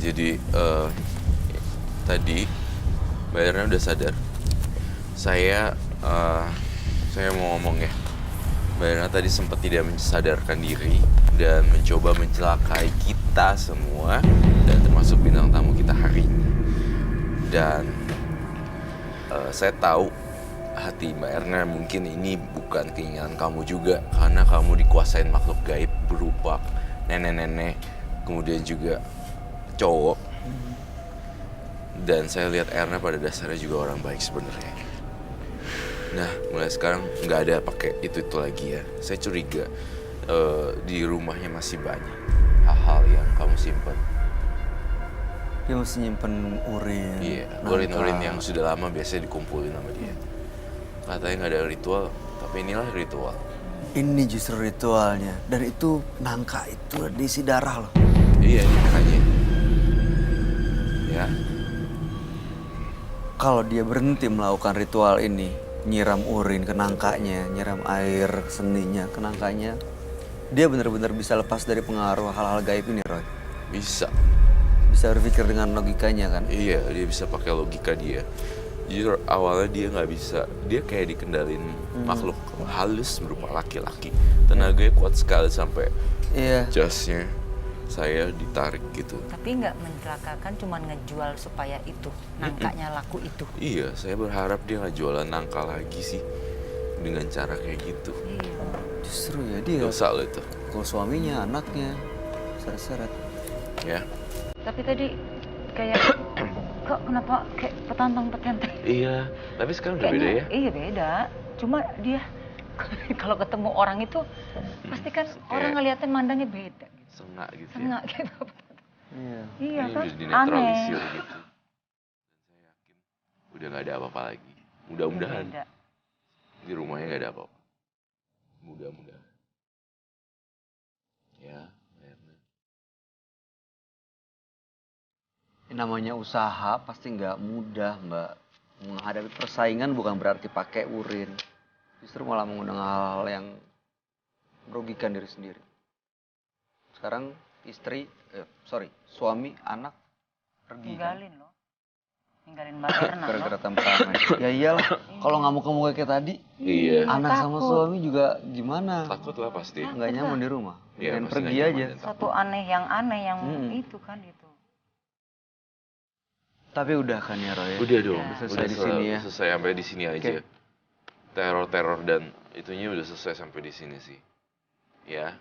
Jadi, tadi Mbak Erna udah sadar. Saya mau ngomong ya. Mbak Erna tadi sempat tidak mensadarkan diri dan mencoba mencelakai kita semua dan termasuk bintang tamu kita hari ini. Dan saya tahu hati Mbak Erna mungkin ini bukan keinginan kamu juga karena kamu dikuasain makhluk gaib berupa nenek-nenek, kemudian juga cowok. Dan saya lihat Erna pada dasarnya juga orang baik sebenarnya. Nah, mulai sekarang nggak ada pakai itu lagi ya. Saya curiga di rumahnya masih banyak hal-hal yang kamu simpan.
Dia masih nyimpen urin.
Iya,
nangka.
urin-urin yang sudah lama biasanya dikumpulin sama dia. Katanya nggak ada ritual, tapi inilah ritual.
Ini justru ritualnya. Dan itu nangka itu diisi darah loh.
Iya, ini makanya. Ya,
Kalau dia berhenti melakukan ritual ini, nyiram urin ke nangkanya, nyiram air seninya ke nangkanya, dia benar-benar bisa lepas dari pengaruh hal-hal gaib ini, Roy.
bisa.
Bisa berpikir dengan logikanya kan.
Iya, dia bisa pakai logika dia. Jujur awalnya dia nggak bisa, dia kayak dikendalin makhluk halus berupa laki-laki. Tenaganya kuat sekali sampai
Iya.
jasnya saya ditarik gitu.
Tapi nggak mencelakakan, cuman ngejual supaya itu nangkanya laku itu.
Iya, saya berharap dia nggak jualan nangka lagi sih dengan cara kayak gitu.
Iya.
Justru ya dia.
Dosa lo itu.
Kalau suaminya, anaknya, seret-seret.
Ya.
Tapi tadi kayak kok kenapa kayak petantang-petenteng?
Iya, tapi sekarang udah beda ya.
Iya beda. Cuma dia kalau ketemu orang itu pasti kan orang ngeliatin mandangnya beda.
Sengak gitu ya.
Sengak gitu.
Iya.
Iya
Ini
kan?
udah dinetralisir
Aneh.
gitu. Dan saya yakin udah nggak ada apa-apa lagi. Mudah-mudahan
Beda.
di rumahnya nggak ada apa-apa. Mudah-mudahan. Ya, Mbak Erna.
Namanya usaha pasti nggak mudah, Mbak. Menghadapi persaingan bukan berarti pakai urin. Justru malah mengundang hal-hal yang merugikan diri sendiri. Sekarang suami, anak pergi.
Ninggalin loh. Ninggalin Mbak Erna
Gara-gara
loh.
temperamen. Ya iyalah, kalau ngamuk-ngamuk kayak tadi,
Iya.
anak sama
takut.
suami juga gimana?
Takut lah pasti.
Nggak nyaman di rumah.
Iya,
Pengen
pasti
pergi
nggak nyaman
aja.
dan takut.
Satu aneh yang itu kan itu.
Tapi udah kan ya Roy?
Udah dong,
Udah
selesai di sini ya.
Selesai sampai di sini aja.
Oke.
Teror-teror dan itunya udah selesai sampai di sini sih. Ya.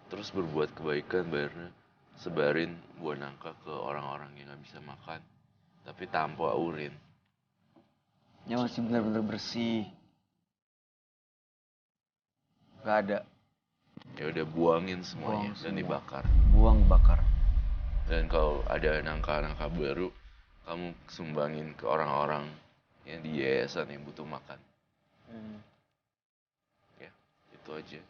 Terus berbuat kebaikan, Mbak, sebarin buah nangka ke orang-orang yang nggak bisa makan, tapi tanpa urin.
Ya masih benar-benar bersih. Gak ada.
Ya udah buangin semuanya
Buang
dan
semua.
dibakar.
Buang bakar.
Dan kalau ada nangka-nangka baru, kamu sumbangin ke orang-orang yang di yayasan yang butuh makan. Ya, itu aja.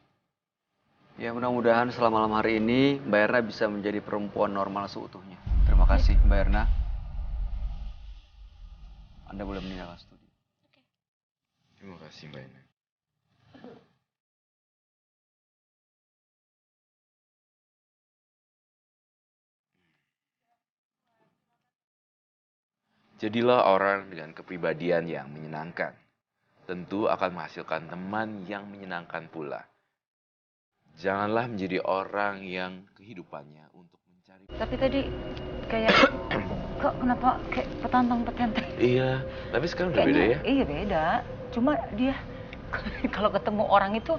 Ya mudah-mudahan setelah malam hari ini Mbak Erna bisa menjadi perempuan normal seutuhnya. Terima kasih Mbak Erna. Anda boleh meninggalkan studio.
Terima kasih, Mbak Ina. Jadilah orang dengan kepribadian yang menyenangkan. Tentu akan menghasilkan teman yang menyenangkan pula. Janganlah menjadi orang yang kehidupannya untuk mencari...
Tapi tadi kayak kok kenapa kayak petantang-petenteng?
Iya, tapi sekarang udah beda ya?
Iya beda. Cuma dia kalau ketemu orang itu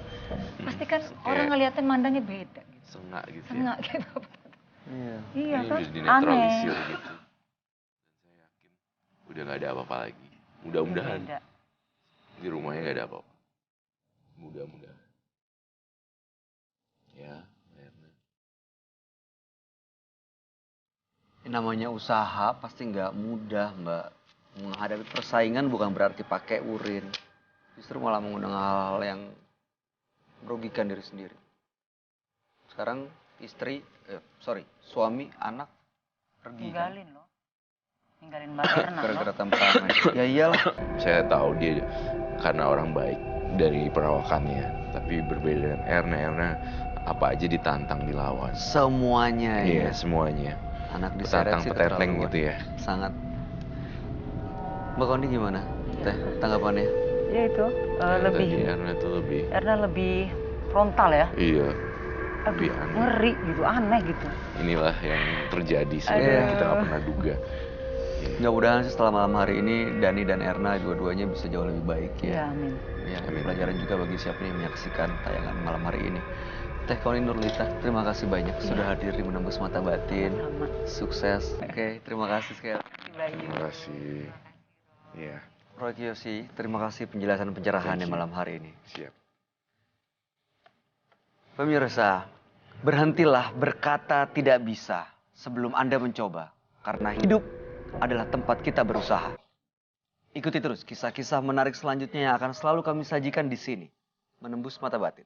pasti kan orang ngeliatin mandangnya beda.
Sengak gitu ya.
Sengak gitu.
Iya.
Iya
Ini
kan
udah dinetralisir
aneh.
gitu. Dan saya yakin udah nggak ada apa-apa lagi. Mudah-mudahan
Beda.
di rumahnya nggak ada apa-apa. Mudah-mudahan. Ya, Mbak Erna.
Namanya usaha pasti nggak mudah Mbak. Menghadapi persaingan bukan berarti pakai urin. Justru malah mengundang hal-hal yang merugikan diri sendiri. Sekarang suami, anak pergi. Kan?
Ninggalin loh. Ninggalin Mbak Erna
Gara-gara
loh.
temperamen. Ya iyalah.
Saya tahu dia karena orang baik dari perawakannya. Tapi berbeda dengan Erna. Erna apa aja ditantang, dilawan.
Semuanya
Iya,
ya.
semuanya.
Anak diseret sih
Petantang-petetleng
keterlaluan.
gitu ya.
Sangat. Mbak Kondi gimana? Teh, tanggapannya?
Ya itu
Ya,
lebih
tadi Erna tuh lebih...
Erna lebih frontal ya.
Iya.
Aduh,
Lebih aneh.
ngeri gitu, aneh gitu.
Inilah yang terjadi sih.
Aduh.
Kita nggak pernah duga.
Mudah-mudahan sih setelah malam hari ini Dani dan Erna dua-duanya bisa jauh lebih baik
Ya,
ya.
amin.
Ya,
Amin.
pelajaran juga bagi siapa yang menyaksikan tayangan malam hari ini. Teh Koni Nurlita, terima kasih banyak sudah hadir di Menembus Mata Batin.
Sama.
Sukses. Oke, terima kasih sekali.
Bayu.
Terima kasih. Iya,
Roy Kiyoshi, terima kasih penjelasan pencerahannya
Thank you.
malam hari ini.
siap.
Pemirsa, berhentilah berkata tidak bisa sebelum Anda mencoba. Karena hidup adalah tempat kita berusaha. Ikuti terus kisah-kisah menarik selanjutnya yang akan selalu kami sajikan di sini. Menembus Mata Batin.